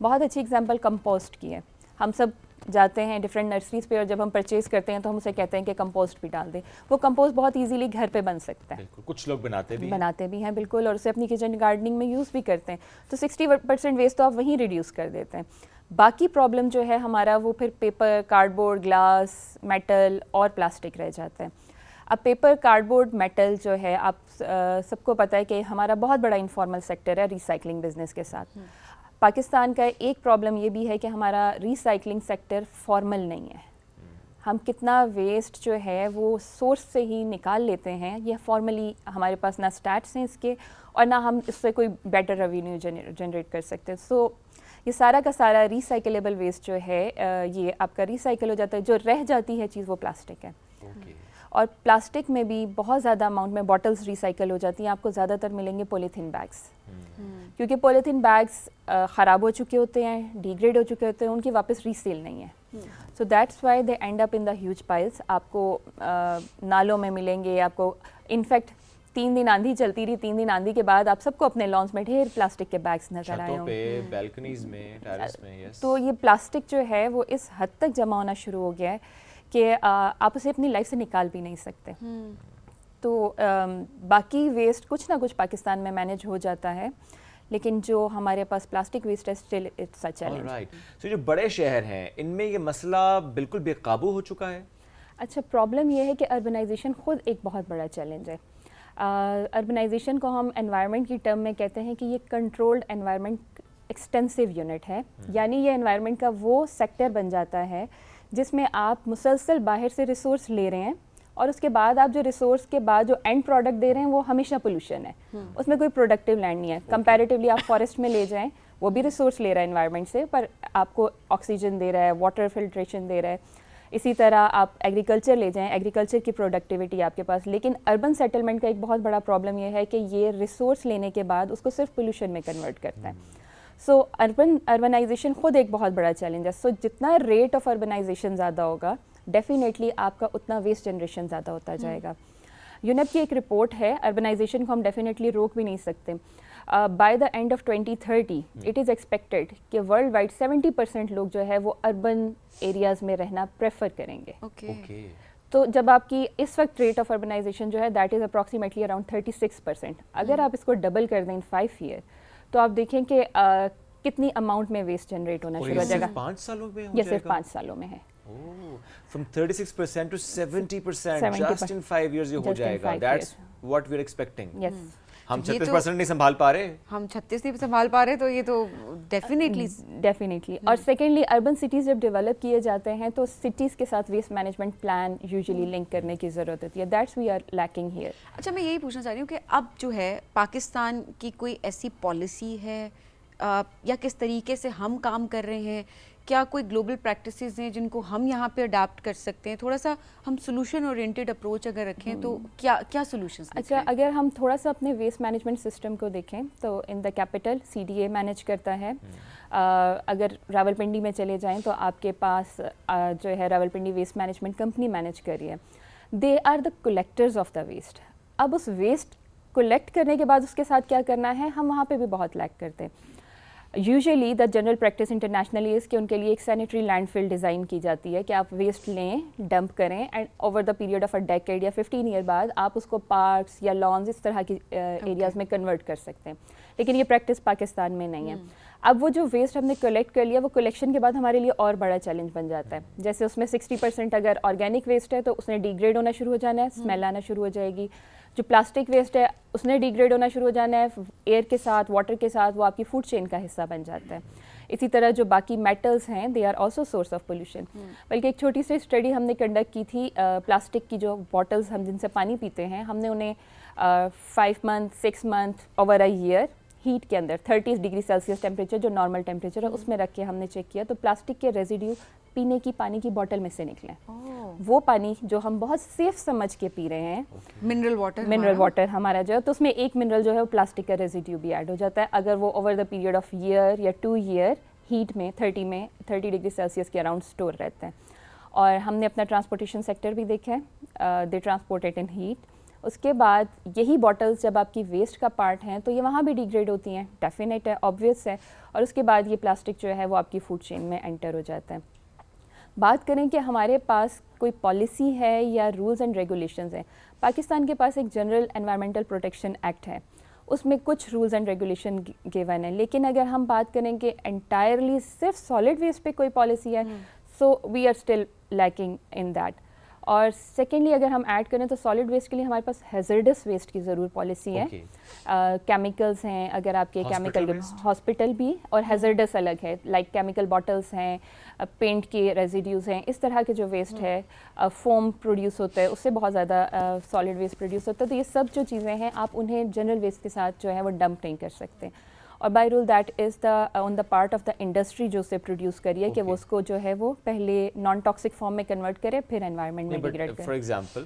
بہت اچھی اگزامپل کمپوسٹ کی ہے. ہم سب جاتے ہیں ڈفرینٹ نرسریز پہ اور جب ہم پرچیز کرتے ہیں تو ہم اسے کہتے ہیں کہ کمپوسٹ بھی ڈال دیں. وہ کمپوسٹ بہت ایزیلی گھر پہ بن سکتا ہے. کچھ لوگ بناتے بھی ہیں بالکل، اور اسے اپنی کچن گارڈننگ میں یوز بھی کرتے ہیں. تو 60% ویسٹ تو آپ وہیں ریڈیوس کر دیتے ہیں. باقی پرابلم جو ہے ہمارا وہ پھر paper, card board, glass, metal اور پلاسٹک رہ جاتا ہے. اب پیپر، کارڈ بورڈ، میٹل جو ہے آپ سب کو پتہ ہے کہ ہمارا بہت بڑا انفارمل سیکٹر ہے ریسائکلنگ بزنس کے ساتھ. پاکستان کا ایک پرابلم یہ بھی ہے کہ ہمارا ریسائکلنگ سیکٹر فارمل نہیں ہے. ہم کتنا ویسٹ جو ہے وہ سورس سے ہی نکال لیتے ہیں، یہ فارملی ہمارے پاس نہ اسٹیٹس ہیں اس کے اور نہ ہم اس سے کوئی بیٹر ریونیو جنریٹ کر سکتے. سو یہ سارا کا سارا ریسائکلیبل ویسٹ جو ہے یہ آپ کا ریسائکل ہو جاتا ہے. جو رہ جاتی ہے چیز وہ پلاسٹک ہے. اور پلاسٹک میں بھی بہت زیادہ اماؤنٹ میں باٹلز ریسائکل ہو جاتی ہیں. آپ کو زیادہ تر ملیں گے پولیتھین بیگس، کیونکہ پولیتھین بیگس خراب ہو چکے ہوتے ہیں، ڈیگریڈ ہو چکے ہوتے ہیں، ان کی واپس ریسیل نہیں ہے. So that's why they and up in the huge piles. آپ کو نالوں میں ملیں گے. آپ کو انفیکٹ 3 دن آندھی چلتی رہی، 3 دن آندھی کے بعد آپ سب کو اپنے لانس میں ڈھیر پلاسٹک کے بیگس نظر آئے ہوں گے، بالکنیز میں، ٹیرس میں. تو یہ پلاسٹک جو ہے وہ اس حد تک جمع ہونا شروع ہو گیا ہے کہ آپ اسے اپنی لائف سے نکال بھی نہیں سکتے. تو باقی ویسٹ کچھ نہ کچھ پاکستان میں مینیج ہو جاتا ہے، لیکن جو ہمارے پاس پلاسٹک ویسٹ ہے اسٹل اٹس اے چیلنج. تو جو بڑے شہر ہیں ان میں یہ مسئلہ بالکل بے قابو ہو چکا ہے. اچھا، پرابلم یہ ہے کہ اربنائزیشن خود ایک بہت بڑا چیلنج ہے. اربنائزیشن کو ہم انوائرمنٹ کی ٹرم میں کہتے ہیں کہ یہ کنٹرولڈ انوائرمنٹ ایکسٹینسو یونٹ ہے. یعنی یہ انوائرمنٹ کا وہ سیکٹر بن جاتا ہے جس میں آپ مسلسل باہر سے ریسورس لے رہے ہیں اور اس کے بعد آپ جو ریسورس کے بعد جو اینڈ پروڈکٹ دے رہے ہیں وہ ہمیشہ پولوشن ہے. اس میں کوئی پروڈکٹیو لینڈ نہیں ہے. کمپیریٹیولی آپ فارسٹ میں لے جائیں، وہ بھی ریسورس لے رہا ہے انوائرمنٹ سے، پر آپ کو آکسیجن دے رہا ہے، واٹر فلٹریشن دے رہا ہے. اسی طرح آپ ایگریکلچر لے جائیں، ایگریکلچر کی پروڈکٹیوٹی آپ کے پاس. لیکن اربن سیٹلمنٹ کا ایک بہت بڑا پرابلم یہ ہے کہ یہ ریسورس لینے کے بعد اس کو صرف پولوشن میں کنورٹ کرتا ہے. سو اربنائزیشن خود ایک بہت بڑا چیلنج ہے. سو جتنا ریٹ آف اربنائزیشن زیادہ ہوگا ڈیفینیٹلی آپ کا اتنا ویسٹ جنریشن زیادہ ہوتا جائے گا. یونیپ کی ایک رپورٹ ہے، اربنائزیشن کو ہم ڈیفینیٹلی روک بھی نہیں سکتے. By the and of 2030 it is expected کہ ورلڈ وائڈ 70% لوگ جو ہے وہ اربن ایریاز میں رہنا پریفر کریں گے. تو جب آپ کی اس وقت ریٹ آف اربنائزیشن جو ہے دیٹ از اپروکسیمیٹلی اراؤنڈ 36%. اگر آپ اس کو ڈبل کر دیں ان 5 ایئر تو آپ دیکھیں کہ کتنی اماؤنٹ میں ویسٹ جنریٹ ہونا شروع ہو جائے گا. یہ صرف 5 سالوں میں ہے. From 36% to 70% just in 5 years یہ ہو جائے گا. That's what we're expecting. Yes. ہم 36% نہیں سنبھال پا رہے. ہم 36 نہیں سنبھال پا رہے تو یہ تو ڈیفینیٹلی. اور سیکنڈلی اربن سٹیز جب ڈیولپ کیے جاتے ہیں تو سٹیز کے ساتھ waste management plan usually link کرنے کی ضرورت ہوتی ہے. That's we are lacking here. اچھا، میں یہی پوچھنا چاہ رہی ہوں کہ اب جو ہے پاکستان کی کوئی ایسی پالیسی ہے یا کس طریقے سے ہم کام کر رہے ہیں؟ کیا کوئی گلوبل پریکٹسز ہیں جن کو ہم یہاں پہ اڈاپٹ کر سکتے ہیں؟ تھوڑا سا ہم سولوشن اورینٹیڈ اپروچ اگر رکھیں تو کیا سولوشنز؟ اچھا، اگر ہم تھوڑا سا اپنے ویسٹ مینجمنٹ سسٹم کو دیکھیں تو ان دا کیپٹل CDA مینیج کرتا ہے. اگر راولپنڈی میں چلے جائیں تو آپ کے پاس جو ہے Rawalpindi waste management company manage کر رہی ہے. They are the collectors of the waste. اب اس ویسٹ کلیکٹ کرنے کے بعد اس کے ساتھ کیا کرنا ہے، ہم وہاں پہ بھی بہت لیک کرتے ہیں. Usually the general practice internationally اس کہ ان کے لیے ایک سینیٹری لینڈ فل ڈیزائن کی جاتی ہے کہ آپ ویسٹ لیں, ڈمپ کریں, and over the period of a decade یا 15 ایئر بعد آپ اس کو پارکس یا لانز اس طرح کی ایریاز میں کنورٹ کر سکتے ہیں. لیکن یہ پریکٹس پاکستان میں نہیں ہے. اب وہ جو ویسٹ ہم نے کلیکٹ کر لیا, وہ کلیکشن کے بعد ہمارے لیے اور بڑا چیلنج بن جاتا ہے. جیسے اس میں 60% اگر آرگینک ویسٹ ہے تو اس نے ڈیگریڈ ہونا شروع ہو جانا ہے, اسمیل آنا شروع ہو جائے گی. جو پلاسٹک ویسٹ ہے اس نے ڈیگریڈ ہونا شروع ہو جانا ہے, ایئر کے ساتھ, واٹر کے ساتھ, وہ آپ کی فوڈ چین کا حصہ بن جاتا ہے. اسی طرح جو باقی میٹلز ہیں they are also source of pollution. بلکہ ایک چھوٹی سی اسٹڈی ہم نے کنڈکٹ کی تھی, پلاسٹک کی جو باٹلز ہم جن سے پانی پیتے ہیں, ہم نے انہیں 5 months 6 months over a year heat کے اندر 30 ڈگری سیلسیس ٹیمپریچر جو نارمل ٹیمپریچر ہے اس میں رکھ کے ہم نے چیک کیا, تو پلاسٹک کے ریزیڈیو پینے کی پانی کی بوٹل میں سے نکلے. وہ پانی جو ہم بہت سیف سمجھ کے پی رہے ہیں, منرل واٹر ہمارا جو ہے, تو اس میں ایک منرل جو ہے وہ پلاسٹک کا ریزیڈیو بھی ایڈ ہو جاتا ہے اگر وہ over the period of year یا 2 year ہیٹ میں 30 ڈگری سیلسیس کے اراؤنڈ اسٹور رہتے ہیں. اور ہم نے اپنا ٹرانسپورٹیشن سیکٹر بھی دیکھا ہے, دے ٹرانسپورٹ اٹ ان ہیٹ. اس کے بعد یہی باٹلز جب آپ کی ویسٹ کا پارٹ ہیں تو یہ وہاں بھی ڈیگریڈ ہوتی ہیں, ڈیفینیٹ ہے, آبویس ہے. اور اس کے بعد یہ پلاسٹک جو ہے وہ آپ کی فوڈ چین میں انٹر ہو جاتا ہے. بات کریں کہ ہمارے پاس کوئی پالیسی ہے یا رولز اینڈ ریگولیشنز ہیں. پاکستان کے پاس ایک جنرل انوائرمنٹل پروٹیکشن ایکٹ ہے, اس میں کچھ رولز اینڈ ریگولیشن گیون ہے. لیکن اگر ہم بات کریں کہ انٹائرلی صرف سالڈ ویسٹ پہ کوئی پالیسی ہے, so we are still leaking in that. اور سیکنڈلی اگر ہم ایڈ کریں تو سالڈ ویسٹ کے لیے ہمارے پاس ہیزرڈس ویسٹ کی ضرور پالیسی ہے. کیمیکلز ہیں, اگر آپ کے کیمیکل ہاسپٹل بھی, اور ہیزرڈس الگ ہے, لائک کیمیکل باٹلز ہیں, پینٹ کے ریزیڈیوز ہیں, اس طرح کے جو ویسٹ ہے, فوم پروڈیوس ہوتا ہے اس سے بہت زیادہ سالڈ ویسٹ پروڈیوس ہوتا ہے. تو یہ سب جو چیزیں ہیں آپ انہیں جنرل ویسٹ کے ساتھ جو ہے وہ ڈمپ نہیں کر سکتے. اور by rule that is the on the part of the industry جو اسے پروڈیوس کریے کہ وہ اس کو جو ہے وہ پہلے نان ٹاکسک فارم میں کنورٹ کرے, پھر انوائرمنٹ میں ڈیگریڈ کرے. فار ایگزامپل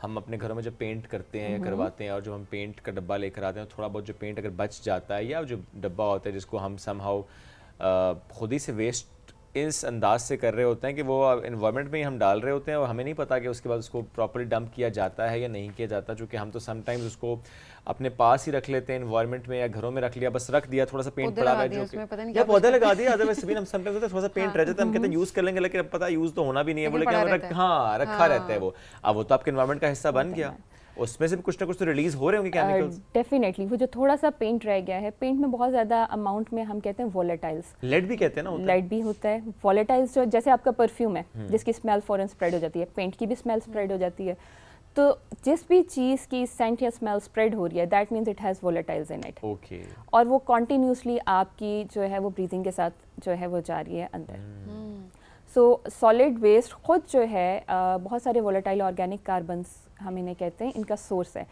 ہم اپنے گھروں میں جب پینٹ کرتے ہیں یا کرواتے ہیں, اور جب ہم پینٹ کا ڈبہ لے کر آتے ہیں, تھوڑا بہت جو پینٹ اگر بچ جاتا ہے, یا جو ڈبہ ہوتا ہے جس کو ہم سم ہاؤ خود ہی سے ویسٹ اس انداز سے کر رہے ہوتے ہیں کہ وہ انوائرمنٹ میں ہی ہم ڈال رہے ہوتے ہیں, اور ہمیں نہیں پتا کہ اس کے بعد اس کو پراپرلی ڈمپ کیا جاتا ہے یا نہیں کیا جاتا. چونکہ ہم تو سم ٹائمز اس کو اپنے پاس ہی رکھ لیتے ہیں انوائرمنٹ میں, یا گھروں میں رکھ لیا, بس رکھ دیا, تھوڑا سا پینٹ پڑا ہوا ہے جو کہ یا پودے لگا دیا. ادروائز سبھی ہم سم ٹائمز تھوڑا سا پینٹ رہ جاتا ہے, ہم کہتے ہیں یوز کر لیں گے, لیکن اب پتہ یوز تو ہونا بھی نہیں ہے, بولے کہ ہاں رکھا رہتا ہے وہ. اب وہ تو آپ کے انوائرمنٹ کا حصہ بن گیا, اس میں سے بھی کچھ نہ کچھ تو ریلیز ہو رہے ہوں گے کیمیکلز. ڈیفینیٹلی وہ جو تھوڑا سا پینٹ رہ گیا ہے, پینٹ میں بہت زیادہ اماؤنٹ میں ہم کہتے ہیں وولیٹائلز, لیڈ بھی کہتے ہیں نا, لیڈ بھی ہوتا ہے. وولیٹائلز جو جیسے آپ کا پرفیوم ہے جس کی اسمیل فوراً اسپریڈ ہو جاتی ہے, پینٹ کی بھی اسمیل اسپریڈ ہو جاتی ہے. تو جس بھی چیز کی سینٹ یا اسمیل اسپریڈ ہو رہی ہے that means it has volatiles in it, اور وہ کنٹینیوسلی آپ کی جو ہے وہ بریتھنگ کے ساتھ جو ہے وہ جا رہی ہے اندر. سو سالڈ ویسٹ خود جو ہے بہت سارے وولیٹائل آرگینک کاربنس ہم انہیں کہتے ہیں, ان کا سورس ہے,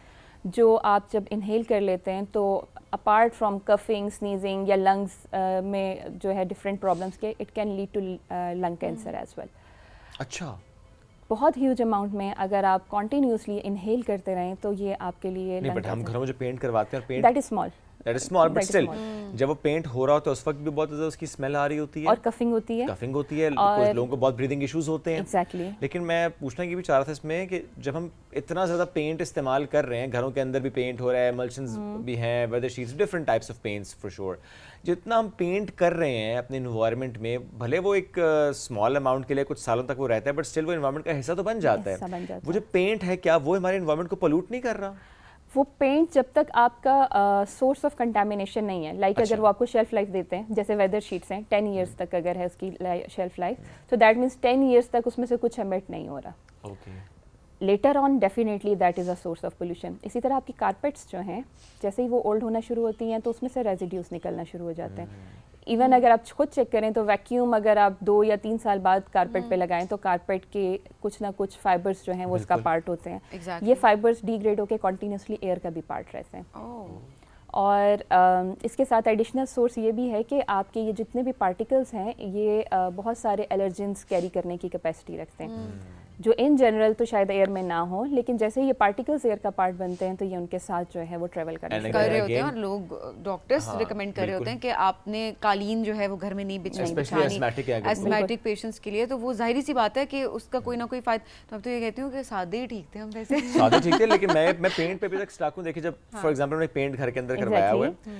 جو آپ جب انہیل کر لیتے ہیں تو اپارٹ فرام کفنگ, سنیزنگ یا لنگس میں جو ہے ڈفرینٹ پرابلمس کے, it can lead to lung cancer as well. اچھا, بہت ہیوج اماؤنٹ میں اگر آپ کنٹینیوسلی انہیل کرتے رہیں تو یہ آپ کے لیے نہیں. بٹ ہم گھروں میں جو پینٹ کرواتے ہیں, that is small but still جب وہ پینٹ ہو رہا ہوتا ہے اس وقت بھی بہت زیادہ اس کی اسمیل آ رہی ہوتی ہے, اور کفنگ ہوتی ہے, کچھ لوگوں کو بہت بریدنگ ایشوز ہوتے ہیں. ایگزیکٹلی. لیکن میں پوچھنا یہ بھی چاہ رہا تھا اس میں کہ جب ہم اتنا زیادہ پینٹ استعمال کر رہے ہیں, گھروں کے اندر بھی پینٹ ہو رہا ہے, ایملشنز بھی ہیں, weather sheets, different types of paints for sure, جتنا ہم پینٹ کر رہے ہیں اپنے انوائرمنٹ میں, بھلے وہ ایک اسمال اماؤنٹ کے لیے کچھ سالوں تک وہ رہتا ہے, بٹ اسٹل وہ انوائرمنٹ کا حصہ تو بن جاتا ہے. وہ جو پینٹ ہے کیا وہ ہمارے انوائرمنٹ کو پولوٹ نہیں کر رہا؟ وہ پینٹ جب تک آپ کا سورس آف کنٹامینیشن نہیں ہے, لائک اگر وہ آپ کو شیلف لائف دیتے ہیں, جیسے ویدر شیٹس ہیں 10 years تک اگر ہے اس کی شیلف لائف, تو دیٹ مینس 10 years تک اس میں سے کچھ ایمٹ نہیں ہو رہا. Later on definitely that is a source of pollution. اسی طرح آپ کی کارپیٹس جو ہیں جیسے ہی وہ اولڈ ہونا شروع ہوتی ہیں تو اس میں سے ریزیڈیوز نکلنا شروع ہو جاتے ہیں. ایون اگر آپ خود چیک کریں تو ویکیوم اگر آپ 2 یا 3 سال بعد کارپیٹ پہ لگائیں تو کارپیٹ کے کچھ نہ کچھ فائبرز جو ہیں وہ اس کا پارٹ ہوتے ہیں. یہ فائبرز ڈی گریڈ ہو کے کنٹینیوسلی ایئر کا بھی پارٹ رہتے ہیں. اور اس کے ساتھ ایڈیشنل سورس یہ بھی ہے کہ آپ کے یہ جتنے بھی پارٹیکلز ہیں یہ بہت سارے الرجنس کیری کرنے کی کیپیسٹی رکھتے ہیں, جو ان جنرل تو شاید ایئر میں نہ ہو, لیکن جیسے یہ پارٹیکلز ایئر کا پارٹ بنتے ہیں تو یہ ان کے ساتھ جو ہے وہ ٹریول کر رہے ہوتے ہیں. اور لوگ ڈاکٹرز ریکمینڈ کر رہے ہوتے ہیں کہ آپ نے قالین جو ہے وہ گھر میں نہیں بچھانی ایسمیٹک پیشنٹس کے لیے, تو وہ ظاہری سی بات ہے کہ اس کا کوئی نہ کوئی فائدہ. تو اب تو یہ کہتی ہوں کہ سادے ہی ٹھیک تھے ہم, ویسے سادے ٹھیک تھے, لیکن میں پینٹ پہ بھی تک اسٹاک ہوں. دیکھیے جب فار ایگزامپل میں پینٹ گھر کے اندر کروایا ہوا ہے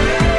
Rising.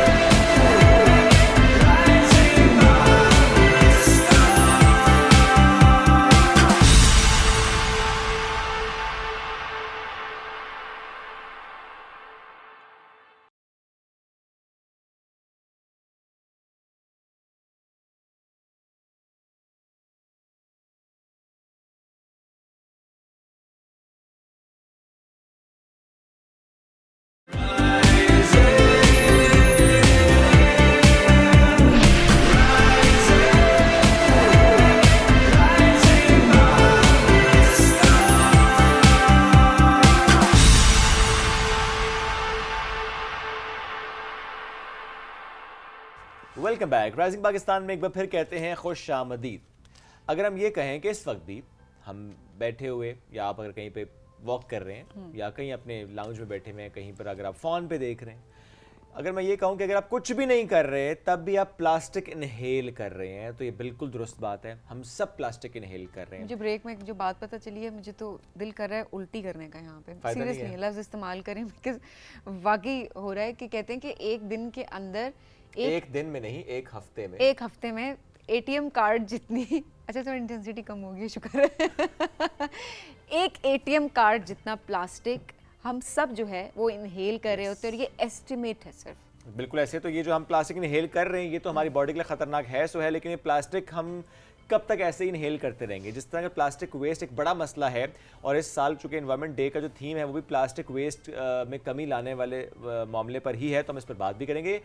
Welcome back. Rising Pakistan میں ایک بار پھر کہتے ہیں خوش آمدید. اگر ہم یہ کہیں کہ اس وقت بھی ہم بیٹھے ہوئے یا آپ اگر کہیں پہ واک کر رہے ہیں یا کہیں اپنے لاؤنج میں بیٹھے ہوئے ہیں, کہیں پر اگر آپ فون پہ دیکھ رہے ہیں, اگر میں یہ کہوں کہ اگر آپ کچھ بھی نہیں کر رہے تب بھی آپ پلاسٹک انہیل کر رہے ہیں, تو یہ بالکل درست بات ہے. ہم سب پلاسٹک انہیل کر رہے ہیں. مجھے بریک میں جو بات پتہ چلی ہے, مجھے تو دل کر رہا ہے الٹی کرنے کا یہاں پہ. سیریسلی لفظ استعمال کریں بیکاز واقعی ہو رہا ہے کہ کہتے ہیں کہ ایک دن کے اندر, ایک دن میں نہیں, ایک ہفتے میں اے ٹی ایم کارڈ جتنی, اچھا تھوڑی انٹینسٹی کم ہوگی, شکر ہے, ایک اے ٹی ایم کارڈ جتنا پلاسٹک ہم سب جو ہے وہ انہیل کر رہے ہوتے ہیں, اور یہ ایسٹیمیٹ ہے صرف. بالکل ایسے. تو یہ جو ہم پلاسٹک انہیل کر رہے ہیں یہ تو ہماری باڈی کے لیے خطرناک ہے سو ہے, لیکن یہ پلاسٹک ہم کب تک ایسے ہی انہیل کرتے رہیں گے؟ جس طرح کہ پلاسٹک ویسٹ ایک بڑا مسئلہ ہے, اور اس سال چونکہ انوائرمنٹ ڈے کا جو تھیم ہے وہ بھی پلاسٹک ویسٹ میں کمی لانے والے معاملے پر ہی ہے, تو ہم اس پر بات بھی کریں گے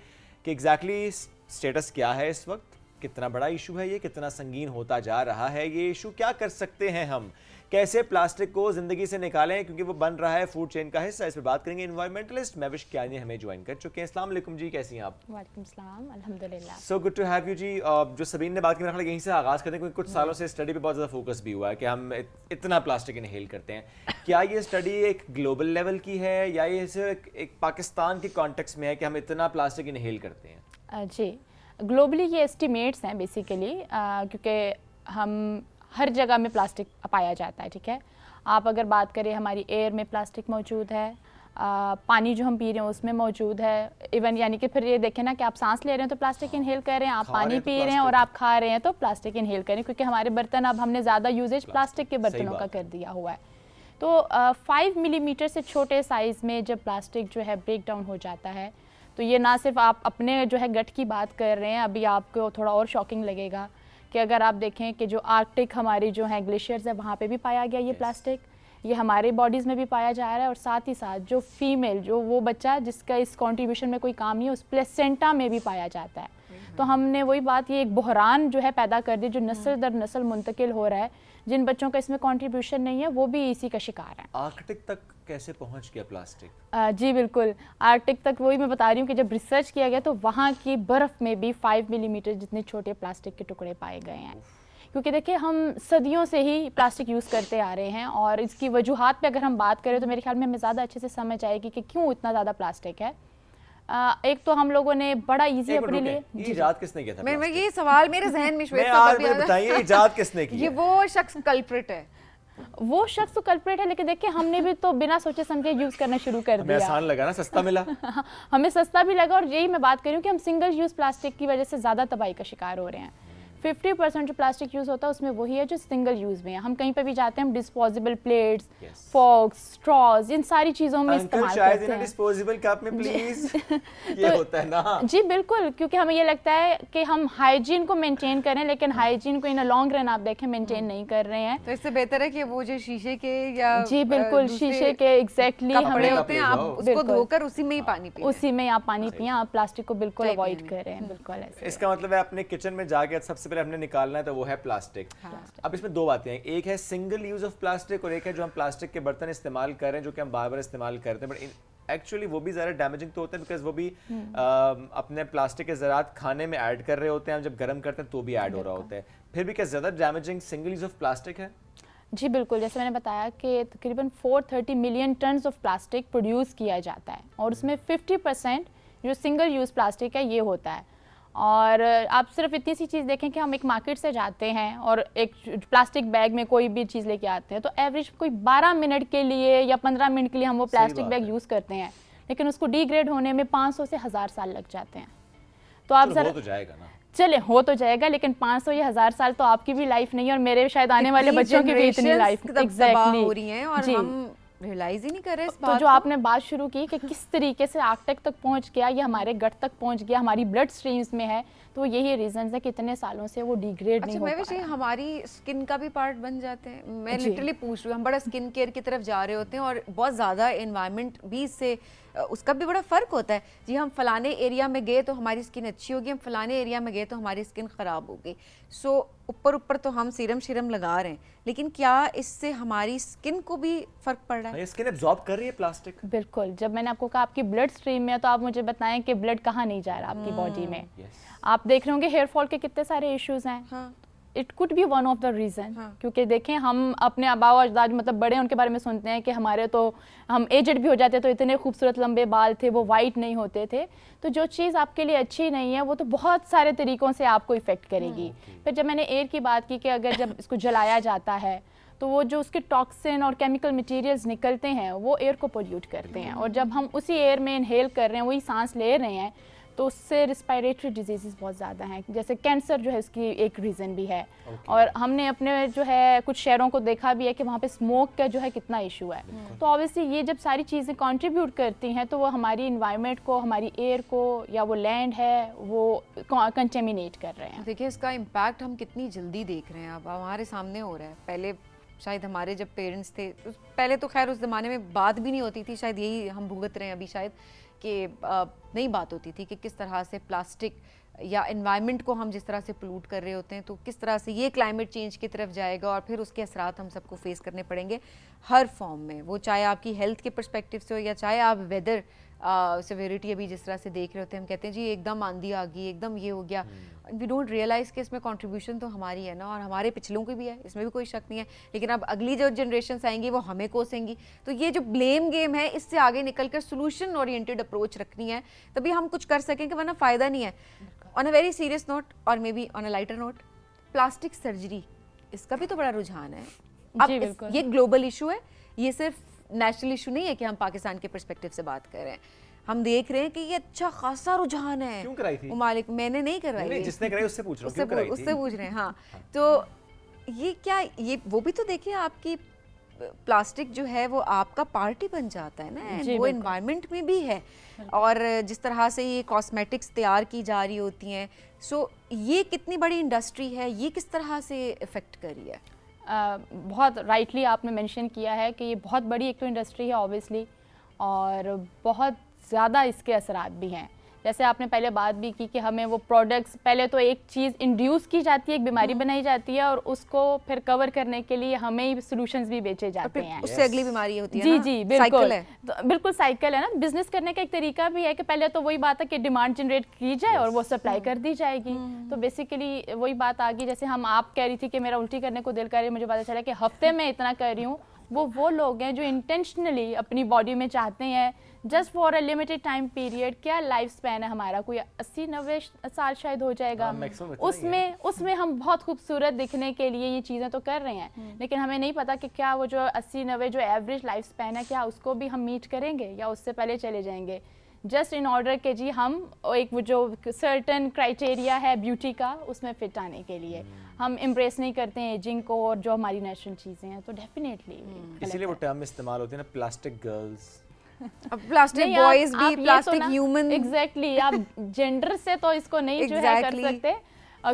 کہ ایگزیکٹلی اسٹیٹس کیا ہے اس وقت, کتنا بڑا ایشو ہے یہ, کتنا سنگین ہوتا جا رہا ہے یہ ایشو, کیا کر سکتے ہیں ہم, کیسے پلاسٹک کو زندگی سے نکالیں کیونکہ وہ بن رہا ہے فوڈ چین کا حصہ. اس پہ بات کریں گے انوائرمنٹلسٹ مہوش کیانی ہمیں جوائن کر چکے ہیں. السلام علیکم جی, کیسی ہیں آپ؟ وعلیکم السلام, الحمدللہ. So good to have you جی. جو سبین نے بات کی, میرا خیال ہے یہیں سے آغاز کرتے ہیں کیونکہ کچھ سالوں سے اسٹڈی پہ بہت زیادہ فوکس بھی ہوا ہے کہ ہم اتنا پلاسٹک انہیل کرتے ہیں. کیا یہ اسٹڈی ایک گلوبل لیول کی ہے یا یہ صرف ایک پاکستان کے کانٹیکس میں ہے کہ ہم اتنا پلاسٹک انہیل کرتے ہیں؟ جی, گلوبلی یہ اسٹیمیٹس ہیں بیسیکلی, کیونکہ ہم ہر جگہ میں پلاسٹک پایا جاتا ہے. ٹھیک ہے, آپ اگر بات کریں ہماری ایئر میں پلاسٹک موجود ہے, پانی جو ہم پی رہے ہیں اس میں موجود ہے, ایون یعنی کہ پھر یہ دیکھیں نا کہ آپ سانس لے رہے ہیں تو پلاسٹک انہیل کر رہے ہیں, آپ پانی پی رہے ہیں اور آپ کھا رہے ہیں تو پلاسٹک انہیل کر رہے ہیں, کیونکہ ہمارے برتن اب ہم نے زیادہ یوزیج پلاسٹک کے برتنوں کا کر دیا ہوا ہے. تو 5 ملی میٹر سے چھوٹے سائز میں جب پلاسٹک جو ہے بریک ڈاؤن ہو جاتا ہے تو یہ نہ صرف آپ اپنے جو ہے گٹ کی بات کر رہے ہیں, ابھی آپ کو تھوڑا اور شاکنگ لگے گا کہ اگر آپ دیکھیں کہ جو آرکٹک ہماری جو ہیں گلیشیئرز ہے وہاں پہ بھی پایا گیا یہ پلاسٹک, یہ ہمارے باڈیز میں بھی پایا جا رہا ہے, اور ساتھ ہی ساتھ جو فیمیل جو وہ بچہ جس کا اس کنٹریبیوشن میں کوئی کام نہیں ہے اس پلیسنٹا میں بھی پایا جاتا ہے. تو ہم نے وہی بات, یہ ایک بحران جو ہے پیدا کر دی جو نسل در نسل منتقل ہو رہا ہے. جن بچوں کا اس میں کنٹریبیوشن نہیں ہے وہ بھی اسی کا شکار ہیں. آرکٹک تک کیسے پہنچ گیا پلاسٹک؟ جی بالکل, آرکٹک تک وہی میں بتا رہی ہوں کہ جب ریسرچ کیا گیا تو وہاں کی برف میں بھی 5 ملی میٹر جتنے چھوٹے پلاسٹک کے ٹکڑے پائے گئے ہیں. کیونکہ دیکھیں ہم صدیوں سے ہی پلاسٹک یوز کرتے آ رہے ہیں, اور اس کی وجوہات پہ اگر ہم بات کریں تو میرے خیال میں ہمیں زیادہ اچھے سے سمجھ آئے گی کہ کیوں اتنا زیادہ پلاسٹک ہے. ایک تو ہم لوگوں نے بڑا ایزی اپنے لیے, ایجاد کس نے کیا تھا؟ میں یہ سوال میرے ذہن میں بتائیے, ایجاد کس نے کی؟ یہ وہ شخص کلپریٹ ہے, وہ شخص تو کلپریٹ ہے, لیکن دیکھیں ہم نے بھی تو بنا سوچے سمجھے یوز کرنا شروع کر دیا. ہمیں آسان لگا نا, سستا ملا. ہمیں سستا بھی لگا, اور یہی میں بات کر رہی ہوں کہ ہم سنگل یوز پلاسٹک کی وجہ سے زیادہ تباہی کا شکار ہو رہے ہیں. 50% جو پلاسٹک یوز ہوتا ہے اس میں وہی ہے جو سنگل یوز میں ہے. ہم کہیں پہ بھی جاتے ہیں ہم ڈسپوزیبل پلیٹس, فورکس, اسٹراز, ان ساری چیزوں میں استعمال کرتے ہیں. ڈسپوزیبل کپ میں پلیز, یہ ہوتا ہے نا. جی بالکل, کیونکہ ہمیں یہ لگتا ہے کہ ہم ہائیجین کو مینٹین کریں, لیکن ہائیجین کو ان لانگ رن آپ دیکھیں مینٹین نہیں کر رہے ہیں. تو اس سے بہتر ہے کہ وہ جو شیشے کے یا جی بالکل شیشے کے ایگزیکٹلی کپڑے ہوتے ہیں, آپ اس کو دھو کر اسی میں ہی پانی پئیں, اسی میں آپ پانی پئیں, آپ پلاسٹک کو بالکل اوائڈ کر رہے ہیں. بالکل ایسے. اس کا مطلب ہے اپنے کچن میں جا کے سب سے پہلے ہم نے نکالنا ہے تو وہ ہے پلاسٹک. اب اس میں دو باتیں ہیں, ایک ہے سنگل یوز آف پلاسٹک اور ایک ہے جو ہم پلاسٹک کے برتن استعمال کر رہے ہیں جو کہ ہم بار بار استعمال کرتے ہیں, بٹ ایکچولی وہ بھی زیادہ ڈیمیجنگ تو ہوتے ہیں بیکاز وہ بھی اپنے پلاسٹک کے ذرات کھانے میں ایڈ کر رہے ہوتے ہیں, ہم جب گرم کرتے ہیں تو بھی ایڈ ہو رہا ہوتا ہے. پھر بھی کیا زیادہ damaging single use of plastic ہے؟ جی بالکل, جیسے میں نے بتایا کہ تقریباً 430 million tons of plastic produce کیا جاتا ہے, اور اس میں 50% جو سنگل یوز پلاسٹک ہے یہ ہوتا ہے. اور آپ صرف اتنی سی چیز دیکھیں کہ ہم ایک مارکیٹ سے جاتے ہیں اور ایک پلاسٹک بیگ میں کوئی بھی چیز لے کے آتے ہیں تو ایوریج کوئی 12 منٹ کے لیے یا 15 منٹ کے لیے ہم وہ پلاسٹک بیگ یوز کرتے ہیں, لیکن اس کو ڈی گریڈ ہونے میں 500 سے 1000 سال لگ جاتے ہیں. تو آپ ذرا چلے ہو تو جائے گا, لیکن 500 یا 1000 سال تو آپ کی بھی لائف نہیں ہے, اور میرے شاید آنے والے بچوں کی بھی اتنی لائف ایگزیکٹلی ہو رہی ہیں, اور ہم ریلائز ہی نہیں کر رہے اس بات. تو جو آپ نے بات شروع کی کہ کس طریقے سے آرکٹک تک پہنچ گیا, یہ ہمارے گٹ تک پہنچ گیا, ہماری بلڈ سٹریمز میں ہے, تو یہی ریزنز ہے کہ اتنے سالوں سے وہ ڈی گریڈ نہیں ہو پا رہا. ہماری اسکن کا بھی پارٹ بن جاتے ہیں. میں لٹرلی پوچھ رہی ہوں, ہم بڑا اسکن کیئر کی طرف جا رہے ہوتے ہیں اور بہت زیادہ انوائرمنٹ بھی اس سے اس کا بھی بڑا فرق ہوتا ہے. جی ہم فلانے ایریا میں گئے تو ہماری اسکن اچھی ہوگی, ہم فلانے ایریا میں گئے تو ہماری اسکن خراب ہو گئی. سو اوپر تو ہم سیرم شیرم لگا رہے ہیں, لیکن کیا اس سے ہماری اسکن کو بھی فرق پڑ رہا ہے؟ اسکن ایبزارب کر رہی ہے پلاسٹک؟ بالکل. جب میں نے آپ کو کہا آپ کی بلڈ اسٹریم میں ہے تو آپ مجھے بتائیں کہ بلڈ کہاں نہیں جا رہا آپ کی باڈی میں. آپ دیکھ رہے ہوں گے ہیئر فال کے کتنے سارے ایشوز ہیں. It could be one of the reason, کیونکہ دیکھیں ہم اپنے آبا و اجداد مطلب بڑے ان کے بارے میں سنتے ہیں کہ ہمارے تو ہم ایجڈ بھی ہو جاتے تو اتنے خوبصورت لمبے بال تھے, وہ وائٹ نہیں ہوتے تھے. تو جو چیز آپ کے لیے اچھی نہیں ہے وہ تو بہت سارے طریقوں سے آپ کو افیکٹ کرے گی. پھر جب میں نے ایئر کی بات کی کہ اگر جب اس کو جلایا جاتا ہے تو وہ جو اس کے ٹاکسن اور کیمیکل مٹیریلز نکلتے ہیں وہ ایئر کو پولیوٹ کرتے ہیں, اور جب ہم اسی ایئر میں انہیل کر رہے ہیں, وہی سانس لے رہے ہیں, تو اس سے رسپائریٹری ڈیزیزز بہت زیادہ ہیں, جیسے کینسر جو ہے اس کی ایک ریزن بھی ہے. اور ہم نے اپنے جو ہے کچھ شہروں کو دیکھا بھی ہے کہ وہاں پہ اسموک کا جو ہے کتنا ایشو ہے. تو obviously یہ جب ساری چیزیں کنٹریبیوٹ کرتی ہیں تو وہ ہماری انوائرمنٹ کو, ہماری ایئر کو, یا وہ لینڈ ہے وہ کنٹیمینیٹ کر رہے ہیں. دیکھیں اس کا امپیکٹ ہم کتنی جلدی دیکھ رہے ہیں, اب ہمارے سامنے ہو رہا ہے. پہلے شاید ہمارے جب پیرنٹس تھے, پہلے تو خیر اس زمانے میں بات بھی نہیں ہوتی تھی, شاید یہی ہم بھگت رہے ہیں ابھی شاید, کہ نئی بات ہوتی تھی کہ کس طرح سے پلاسٹک یا انوائرمنٹ کو ہم جس طرح سے پولوٹ کر رہے ہوتے ہیں تو کس طرح سے یہ کلائمیٹ چینج کی طرف جائے گا, اور پھر اس کے اثرات ہم سب کو فیس کرنے پڑیں گے ہر فارم میں. وہ چاہے آپ کی ہیلتھ کے پرسپیکٹیو سے ہو یا چاہے آپ ویدر سیویریٹی ابھی جس طرح سے دیکھ رہے ہوتے ہیں, ہم کہتے ہیں جی ایک دم آندھی آ گئی, ایک دم یہ ہو گیا. وی ڈونٹ ریئلائز کہ اس میں کنٹریبیوشن تو ہماری ہے نا, اور ہمارے پچھلوں کی بھی ہے, اس میں بھی کوئی شک نہیں ہے. لیکن اب اگلی جو جنریشنس آئیں گی وہ ہمیں کوسیں گی. تو یہ جو بلیم گیم ہے اس سے آگے نکل کر سولوشن اورینٹیڈ اپروچ رکھنی ہے, تبھی ہم کچھ کر سکیں, کہ ورنہ فائدہ نہیں ہے. On a very serious note اور may be on a lighter note, plastic surgery اس کا بھی تو بڑا رجحان ہے. اب یہ گلوبل ایشو ہے, یہ صرف نیشنل ایشو نہیں ہے کہ ہم پاکستان کے پرسپیکٹیو سے بات کر رہے ہیں. ہم دیکھ رہے ہیں کہ یہ اچھا خاصا رجحان ہے. کیوں کرائی تھی ممالک؟ میں نے نہیں کروائی, جس نے کرائی اس سے پوچھ رہا ہوں, کیوں کرائی تھی اس سے پوچھ رہے ہیں. ہاں تو یہ کیا, یہ وہ بھی تو دیکھیں آپ کی پلاسٹک جو ہے وہ آپ کا پارٹ ہی بن جاتا ہے نا, وہ انوائرمنٹ میں بھی ہے, اور جس طرح سے یہ کاسمیٹکس تیار کی جا رہی ہوتی ہیں, سو یہ کتنی بڑی انڈسٹری ہے, یہ کس طرح سے افیکٹ کری ہے؟ بہت رائٹلی آپ نے مینشن کیا ہے کہ یہ بہت بڑی ایک تو انڈسٹری ہے آبویسلی, اور بہت زیادہ اس کے اثرات بھی ہیں. جیسے آپ نے پہلے بات بھی کی کہ ہمیں وہ پروڈکٹس, پہلے تو ایک چیز انڈیوس کی جاتی ہے, ایک بیماری بنائی جاتی ہے, اور اس کو پھر کور کرنے کے لیے ہمیں سولوشنز بھی بیچے جاتے ہیں, اس سے اگلی بیماری ہوتی ہے. جی جی بالکل, بالکل سائیکل ہے نا. بزنس کرنے کا ایک طریقہ بھی ہے کہ پہلے تو وہی بات ہے کہ ڈیمانڈ جنریٹ کی جائے اور وہ سپلائی کر دی جائے گی. تو بیسیکلی وہی بات آ گئی, جیسے آپ کہہ رہی تھی کہ میرا الٹی کرنے کو دل کر رہی ہے, مجھے پتا چلا کہ ہفتے میں اتنا کر رہی ہوں. وہ لوگ ہیں جو انٹینشنلی اپنی باڈی میں چاہتے ہیں just for a limited time period. کیا لائف اسپین ہے ہمارا, کوئی 80-90 سال شاید ہو جائے گا, اس میں ہم بہت خوبصورت دکھنے کے لیے یہ چیزیں تو کر رہے ہیں, لیکن ہمیں نہیں پتا کہ کیا وہ جو 80-90 جو ایوریج لائف اسپین ہے کیا اس کو بھی ہم میٹ کریں گے یا اس سے پہلے چلے جائیں گے, جسٹ ان آرڈر کہ جی ہم ایک وہ جو سرٹن کرائٹیریا ہے بیوٹی کا اس میں فٹ آنے کے لیے ہم امبریس نہیں کرتے ہیں ایجنگ کو اور جو ہماری نیچرل چیزیں ہیں. تو ڈیفینیٹلی اسی لیے وہ ٹرم استعمال ہوتی ہے نا, پلاسٹک گرلز, پلاسٹک بوائز بھی, پلاسٹک ہیومن. ایگزیکٹلی, آپ جینڈر سے تو اس کو نہیں جو ہے کر سکتے,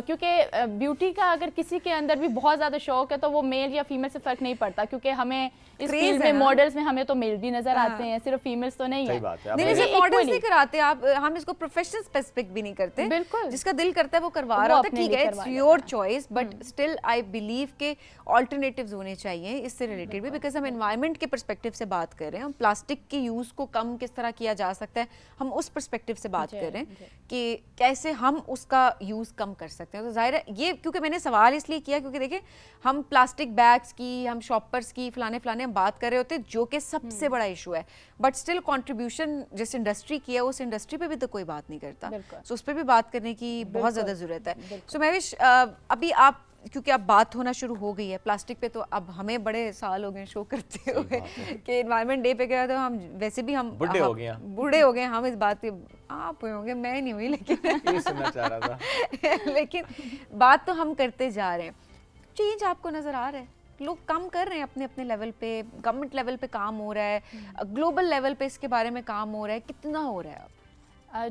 کیونکہ بیوٹی کا اگر کسی کے اندر بھی بہت زیادہ شوق ہے تو وہ میل یا فیمیل سے فرق نہیں پڑتا, کیونکہ ہمیں اس فیلڈ میں ماڈلز میں ہمیں تو میل بھی نظر آتے ہیں, صرف فیمیلز تو نہیں ہیں. نہیں ماڈلز نہیں کراتے آپ, ہم اس کو پروفیشنل اسپیسیفک بھی نہیں کرتے, بالکل جس کا دل کرتا ہے وہ کروا رہا ہوتا ہے, ٹھیک ہے it's your choice, but still I believe کہ آلٹرنیٹیوز ہونے چاہیے اس سے ریلیٹڈ بھی, بیکاز ہم انوائرمنٹ کے پرسپیکٹیو سے بات کر رہے ہیں, ہم پلاسٹک کے یوز کو کم کس طرح کیا جا سکتا ہے, ہم اس پرسپیکٹیو سے بات کر رہے ہیں کہ کیسے ہم اس کا یوز کم کر سکتے ہیں. تو ظاہر ہے یہ, کیونکہ میں نے سوال اس لیے کیا کیونکہ دیکھیں ہم پلاسٹک بیگس کی, ہم شاپرس کی, فلانے ہم بات کر رہے ہوتے ہیں جو کہ سب سے بڑا ایشو ہے, بٹ اسٹل کنٹریبیوشن جس انڈسٹری کی ہے اس انڈسٹری پہ بھی تو کوئی بات نہیں کرتا, سو اس پہ بھی بات کرنے کی بہت زیادہ ضرورت ہے. سو مہوش, ابھی آپ کیونکہ اب بات ہونا شروع ہو گئی ہے پلاسٹک پہ, تو اب ہمیں بڑے سال ہو گئے شو کرتے ہوئے کہ انوائرمنٹ ڈے پہ گیا تو ہم ویسے بھی ہم بوڑھے ہو گئے, ہم اس بات پہ آپ ہوئے ہوں گے, میں نہیں ہوئی, لیکن بات تو ہم کرتے جا رہے ہیں. چینج آپ کو نظر آ رہا ہے, لوگ کام کر رہے ہیں اپنے اپنے لیول پہ, گورنمنٹ لیول پہ کام ہو رہا ہے, گلوبل لیول پہ اس کے بارے میں کام ہو رہا ہے, کتنا ہو رہا ہے اب؟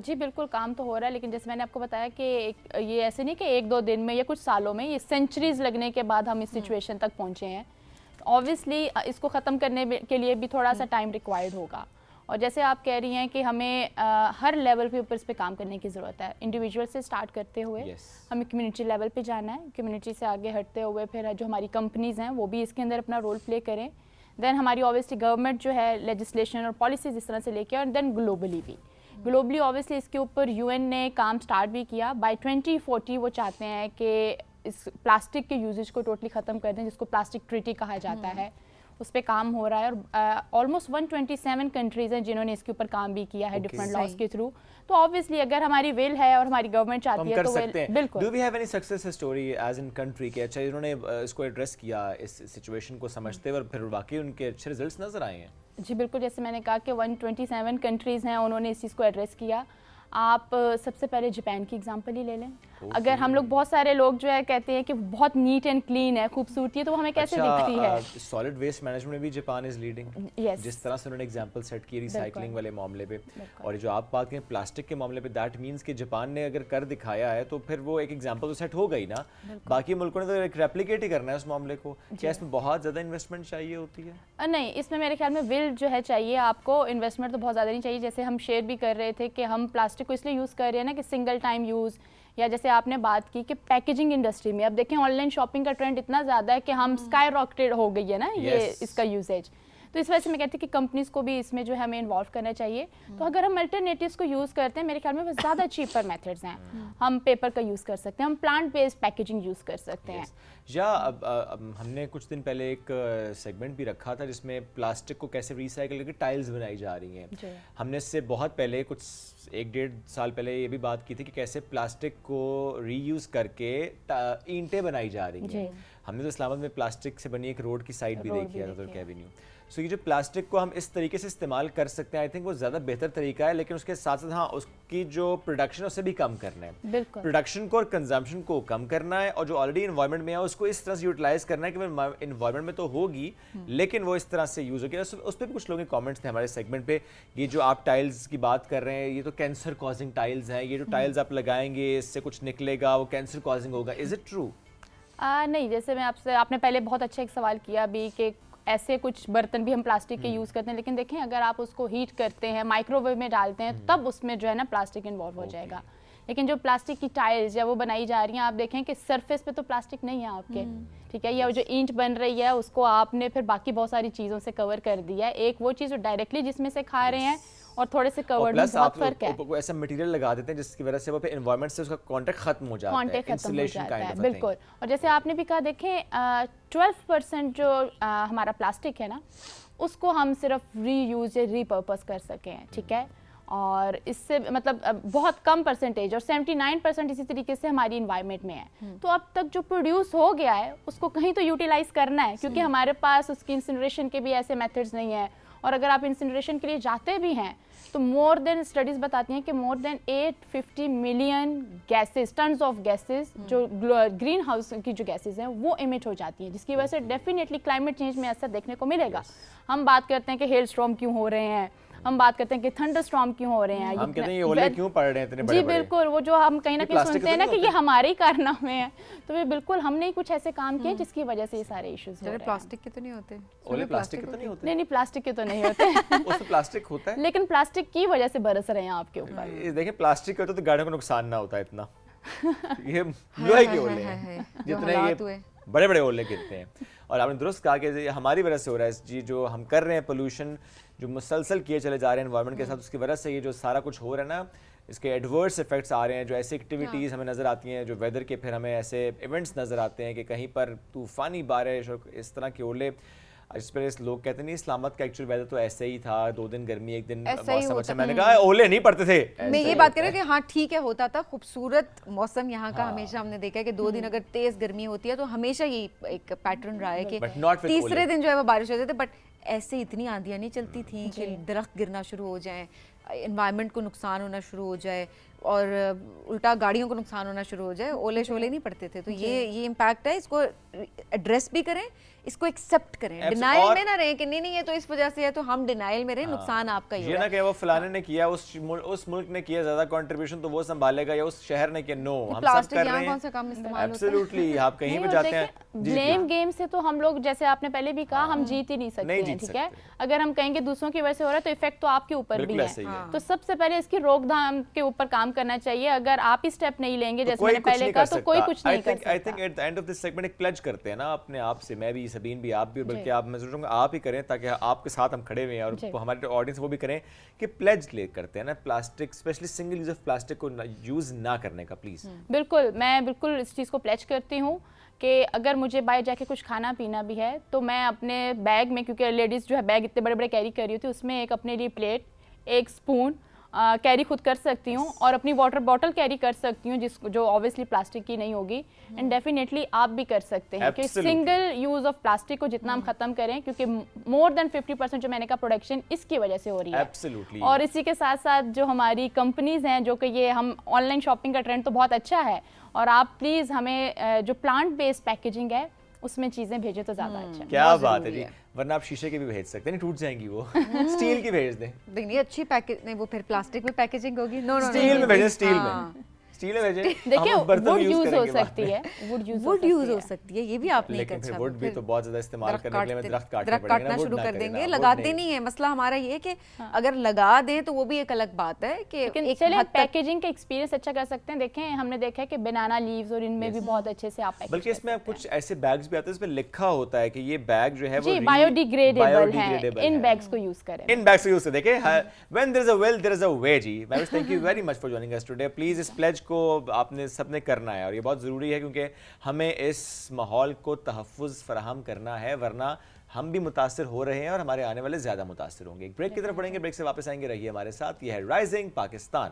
جی بالکل کام تو ہو رہا ہے, لیکن جیسے میں نے آپ کو بتایا کہ یہ ایسے نہیں کہ 1-2 دن میں یا کچھ سالوں میں, یہ سینچریز لگنے کے بعد ہم اس سچویشن تک پہنچے ہیں. آبویسلی اس کو ختم کرنے کے لیے بھی تھوڑا سا ٹائم ریکوائرڈ ہوگا, اور جیسے آپ کہہ رہی ہیں کہ ہمیں ہر لیول پہ اوپر اس پہ کام کرنے کی ضرورت ہے. انڈیویجول سے اسٹارٹ کرتے ہوئے ہمیں کمیونٹی لیول پہ جانا ہے, کمیونٹی سے آگے ہٹتے ہوئے پھر جو ہماری کمپنیز ہیں وہ بھی اس کے اندر اپنا رول پلے کریں. دین ہماری اوبیسلی گورنمنٹ جو ہے لیجسلیشن اور پالیسیز اس طرح سے لے کے, اور دین گلوبلی بھی. گلوبلی اوبیسلی اس کے اوپر یو این نے کام سٹارٹ بھی کیا. بائی 2040 وہ چاہتے ہیں کہ اس پلاسٹک کے یوزیج کو ٹوٹلی ختم کر دیں, جس کو پلاسٹک ٹریٹی کہا جاتا ہے. اس پہ کام ہو رہا ہے, اور آلموسٹ 127 کنٹریز ہیں جنہوں نے اس کے اوپر کام بھی کیا ہے ڈفرینٹ لاز کے تھرو. تو آبویسلی اگر ہماری ول ہے اور ہماری گورنمنٹ چاہتی ہے تو بالکل. Do we have any success story as in country کہ اچھا انہوں نے اس کو ایڈریس کیا, اس سچویشن کو سمجھتے ہوئے, اور پھر واقعی ان کے اچھے ریزلٹس نظر آئے ہیں؟ جی بالکل, جیسے میں نے کہا کہ 127 کنٹریز ہیں, انہوں نے اس چیز کو ایڈریس کیا. آپ سب سے پہلے جاپان کی ایگزامپل ہی لے لیں. اگر ہم لوگ بہت سارے لوگ جو ہے کہتے ہیں کہ بہت نیٹ اینڈ کلین ہے, خوبصورتی ہے, تو ہمیں کیسے دکھتی ہے؟ سالڈ ویسٹ مینجمنٹ میں بھی جاپان از لیڈنگ, جس طرح سے انہوں نے ایگزامپل سیٹ کی ریسائکلنگ والے معاملے پہ. اور جو آپ بات کریں پلاسٹک کے معاملے پہ, دیٹ مینس کہ جاپان نے اگر کر دکھایا ہے تو پھر وہ ایک ایگزامپل تو سیٹ ہو گئی نا. باقی ملکوں نے تو ایک ریپلیکیٹ ہی کرنا ہے اس معاملے کو. کیا اس میں بہت زیادہ انویسٹمنٹ چاہیے ہوتی ہے؟ نہیں, اس میں میرے خیال میں ول جو ہے چاہیے آپ کو, انویسٹمنٹ تو بہت زیادہ نہیں چاہیے. جیسے ہم شیئر بھی کر رہے تھے کہ ہم پلاسٹک کو اس لیے یوز کر رہے ہیں نا کہ سنگل ٹائم یوز, یا جیسے آپ نے بات کی کہ پیکیجنگ انڈسٹری میں اب دیکھیں آن لائن شاپنگ کا ٹرینڈ اتنا زیادہ ہے کہ ہم اسکائی راکٹڈ ہو گئی ہے نا یہ اس کا یوزیج. تو اس وجہ سے میں کہتی ہوں کہ کمپنیز کو بھی اس میں جو ہے ہمیں انوالو کرنا چاہیے. تو اگر ہم الٹرنیٹیوز کو یوز کرتے ہیں, میرے خیال میں وہ زیادہ چیپر میتھڈز ہیں. ہم پیپر کا یوز کر سکتے ہیں, ہم پلانٹ بیسڈ پیکیجنگ یوز کر سکتے ہیں. یا ہم نے کچھ دن پہلے ایک سیگمنٹ بھی رکھا تھا جس میں پلاسٹک کو کیسے ریسائیکل کر کے ٹائلز بنائی جا رہی ہیں. ہم نے اس سے بہت پہلے کچھ 1-1.5 سال پہلے یہ بھی بات کی تھی کہ کیسے پلاسٹک کو ری یوز کر کے اینٹیں بنائی جا رہی ہیں. ہم نے تو اسلام آباد میں پلاسٹک سے بنی ایک روڈ کی سائٹ بھی دیکھی ہے, کیونیو. سو یہ جو پلاسٹک کو ہم اس طریقے سے استعمال کر سکتے ہیں, آئی تھنک وہ زیادہ بہتر طریقہ ہے. لیکن اس کے ساتھ ساتھ ہاں اس کی جو پروڈکشن ہے اسے بھی کم کرنا ہے. پروڈکشن کو اور کنزمپشن کو کم کرنا ہے, اور جو آلریڈی انوائرمنٹ میں ہے اس کو اس طرح سے یوٹیلائز کرنا ہے کہ انوائرمنٹ میں تو ہوگی لیکن وہ اس طرح سے یوز ہوگی. اس پہ بھی کچھ لوگوں کے کامنٹس تھے ہمارے سیگمنٹ پہ. یہ جو آپ ٹائلز کی بات کر رہے ہیں یہ تو کینسر کازنگ ٹائلز ہیں, یہ جو ٹائلز آپ لگائیں گے اس سے کچھ نکلے گا وہ کینسر کازنگ ہوگا. Is it true? نہیں, جیسے میں آپ نے پہلے بہت اچھا ایک سوال کیا ابھی کہ ایسے کچھ برتن بھی ہم پلاسٹک کے یوز کرتے ہیں, لیکن دیکھیں اگر آپ اس کو ہیٹ کرتے ہیں, مائکرو ویو میں ڈالتے ہیں, تب اس میں جو ہے نا پلاسٹک انوالو ہو جائے گا. لیکن جو پلاسٹک کی ٹائلز یا وہ بنائی جا رہی ہیں, آپ دیکھیں کہ سرفیس پہ تو پلاسٹک نہیں ہے آپ کے, ٹھیک ہے, یا جو اینٹ بن رہی ہے اس کو آپ نے پھر باقی بہت ساری چیزوں سے کور کر دیا ہے. ایک وہ چیز جو ڈائریکٹلی جس میں سے کھا رہے ہیں اور تھوڑے سے کورڈ میں بہت فرق ہے. کوئی ایسا مٹیریل لگا دیتے ہیں جس کی وجہ سے وہ پھر انوائرمنٹ سے اس کا کانٹیکٹ ختم ہو جاتا ہے, انسولیشن کائنڈ آف تھنگ. بالکل. اور جیسے آپ نے بھی کہا دیکھیں 12% جو ہمارا پلاسٹک ہے نا اس کو ہم صرف ری یوز یا ری پرپز کر سکیں, ٹھیک ہے, اور اس سے مطلب بہت کم پرسنٹیج, اور 79% اسی طریقے سے ہماری انوائرمنٹ میں ہے. تو اب تک جو پروڈیوس ہو گیا ہے اس کو کہیں تو یوٹیلائز کرنا ہے, کیونکہ ہمارے پاس اس کی انسنریشن کے بھی ایسے میتھڈز نہیں ہیں. اور اگر آپ انسنریشن کے لیے جاتے بھی ہیں تو مور دین اسٹڈیز بتاتی ہیں کہ مور دین 850 million gases, tons of gases جو گرین ہاؤس کی جو گیسز ہیں وہ ایمٹ ہو جاتی ہیں, جس کی وجہ سے ڈیفینیٹلی کلائمیٹ چینج میں اثر دیکھنے کو ملے گا. ہم بات کرتے ہیں کہ ہیل اسٹارم کیوں ہو رہے ہیں, ہم بات کرتے ہیں کہ تھنڈر اسٹارم کیوں ہو رہے ہیں, ہم کہتے ہیں یہ اولے کیوں پڑ رہے ہیں اتنے بڑے جی بالکل, وہ جو ہم کہیں نہ کہیں سنتے ہیں نا کہ یہ ہمارے ہی کارنامے ہیں, تو یہ بالکل ہم نے کچھ ایسے کام کیے جس کی وجہ سے یہ سارے ایشوز ہو رہے ہیں. پلاسٹک کے تو نہیں ہوتے, اولے پلاسٹک کے تو نہیں ہوتے. نہیں پلاسٹک کے تو نہیں ہوتے, اس میں پلاسٹک ہوتا ہے لیکن پلاسٹک کی وجہ سے برس رہے ہیں آپ کے اوپر. دیکھیں پلاسٹک کا تو گاڑیوں کو نقصان نہ ہوتا اتنا, یہ لوہے کے اولے ہیں جتنے یہ بڑے بڑے اولے گرتے ہیں. اور آپ نے درست کہا کہ ہماری وجہ سے ہو رہا ہے جی, جو ہم کر رہے ہیں پولوشن جو مسلسل کیے چلے جا رہے ہیں انوائرمنٹ کے ساتھ, اس کی وجہ سے یہ جو سارا کچھ ہو رہا ہے نا اس کے ایڈورس افیکٹس آ رہے ہیں. جو ایسی ایکٹیویٹیز ہمیں نظر آتی ہیں جو ویدر کے, پھر ہمیں ایسے ایونٹس نظر آتے ہیں کہ کہیں پر طوفانی بارش اور اس طرح کے اولے, جس پر لوگ کہتے نہیں اسلام آباد کا ایکچوئل ویدر تو ایسے ہی تھا, 2 دن گرمی 1 دن موسم اچھا. میں نے کہا اولے نہیں پڑتے تھے. میں یہ بات کر رہا ہوں کہ ہاں ٹھیک ہے ہوتا تھا خوبصورت موسم یہاں کا, ہمیشہ ہم نے دیکھا ہے کہ 2 دن اگر تیز گرمی ہوتی ہے تو ہمیشہ یہ ایک پیٹرن رہا ہے کہ تیسرے دن جو ہے وہ بارش ہوتی تھی. بٹ ایسے اتنی آندیاں نہیں چلتی تھیں کہ درخت گرنا شروع ہو جائیں, انوائرمنٹ کو نقصان ہونا شروع ہو جائے, اور الٹا گاڑیوں کو نقصان ہونا شروع ہو جائے, اولے شولے نہیں پڑتے تھے. تو یہ امپیکٹ ہے, اس کو ایڈریس بھی کریں, اس کو ایکسیپٹ کریں, ڈینائل میں نہ رہیں کہ نہیں یہ تو اس وجہ سے ہے تو ہم ڈینائل میں رہیں, نقصان آپ کا ہی یہ نہ کہ وہ فلانے نے کیا, اس ملک نے کیا زیادہ کنٹریبیوشن تو وہ سنبھالے گا, یا اس شہر نے کیا. نو, ہم سب کر رہے ہیں. کون سا کام استعمال ہوتا ہے. ایبسلیوٹلی, آپ کہیں بھی جاتے ہیں. بلیم گیم سے تو ہم لوگ, جیسے آپ نے پہلے بھی کہا, ہم جیت ہی نہیں سکتے ہیں, ٹھیک ہے. اگر ہم کہیں گے دوسروں کی وجہ سے ہو رہا ہے تو افیکٹ تو آپ کے اوپر بھی ہے. تو سب سے پہلے اس کی روک تھام کے اوپر کام کرنا چاہیے. اگر آپ ہی اسٹیپ نہیں لیں گے جیسے میں نے پہلے کہا, تو کوئی کچھ نہیں کر سکتا. I think at the end of this segment ایک پلیج کرتے ہیں نا اپنے آپ سے, میں بھی, سبین بھی, آپ بھی, بلکہ آپ, میں سوچ رہا ہوں آپ ہی کریں تاکہ آپ کے ساتھ ہم کھڑے ہوئے ہیں اور ہمارے آڈینس وہ بھی کریں کہ پلیج لے کرتے ہیں نا plastic, especially single use of plastic کو یوز نہ کرنے کا, پلیز. بالکل, میں بالکل اس چیز کو پلیج کرتی ہوں کہ اگر مجھے باہر جا کے کچھ کھانا پینا بھی ہے تو میں اپنے بیگ میں, کیونکہ لیڈیز جو ہے بیگ اتنے بڑے بڑے کیری کر رہی ہوتی ہے, اس میں ایک اپنے لیے پلیٹ, ایک اسپون کیری خود کر سکتی ہوں, اور اپنی واٹر باٹل کیری کر سکتی ہوں جو اوبیسلی پلاسٹک کی نہیں ہوگی. اینڈ ڈیفینیٹلی آپ بھی کر سکتے ہیں کہ سنگل یوز آف پلاسٹک کو جتنا ہم ختم کریں, کیونکہ مور دین 50% جو میں نے کہا پروڈکشن اس کی وجہ سے ہو رہی ہے. اور اسی کے ساتھ ساتھ جو ہماری کمپنیز ہیں, جو کہ یہ ہم آن لائن شاپنگ کا ٹرینڈ تو بہت اچھا ہے, اور آپ پلیز ہمیں جو پلانٹ بیسڈ پیکیجنگ ہے اس میں چیزیں بھیجیں تو زیادہ اچھا. کیا بات ہے جی, ورنہ آپ شیشے کے بھی بھیج سکتے ہیں, نہیں ٹوٹ جائیں گی وہ, اسٹیل کی بھیج دیں. نہیں اچھی پیکیج نہیں, وہ پھر پلاسٹک میں پیکیجنگ ہوگی. نو اسٹیل میں بھیجیں, اسٹیل میں, اسٹیل میں بھیجیں. دیکھیں ووڈ یوز ہو سکتی ہے, ووڈ یوز ہو سکتی ہے, یہ بھی آپ نہیں کر سکتے. ووڈ بھی تو بہت زیادہ استعمال کرنے کے لیے درخت کاٹنا شروع کر دیں گے, لگاتے نہیں ہیں. مسئلہ ہمارا یہ ہے کہ اگر لگا دیں تو وہ بھی ایک الگ بات ہے کہ چلیں پیکیجنگ کا ایکسپیرینس اچھا کر سکتے ہیں. دیکھیں ہم نے دیکھا ہے کہ بنانا لیوز اور ان میں بھی بہت اچھے سے آپ, بلکہ اس میں کچھ ایسے بیگز بھی آتے ہیں اس پہ لکھا ہوتا ہے کہ یہ بیگ جو ہے وہ بایو ڈیگریڈیبل ہیں, ان بیگز کو یوز کریں. ان بیگز کو یوز کریں. دیکھیں, when there is a will there is a way جی. Thank you very much for joining us today. Please اس پلیج کو آپ نے سب نے کرنا ہے, اور یہ بہت ضروری ہے کیونکہ ہمیں اس ماحول کو تحفظ فراہم کرنا ہے, ورنہ ہم بھی متاثر ہو رہے ہیں اور ہمارے آنے والے زیادہ متاثر ہوں گے. ایک بریک کی طرف بڑھیں گے, بریک سے واپس آئیں گے, رہیے ہمارے ساتھ. یہ ہے rising Pakistan.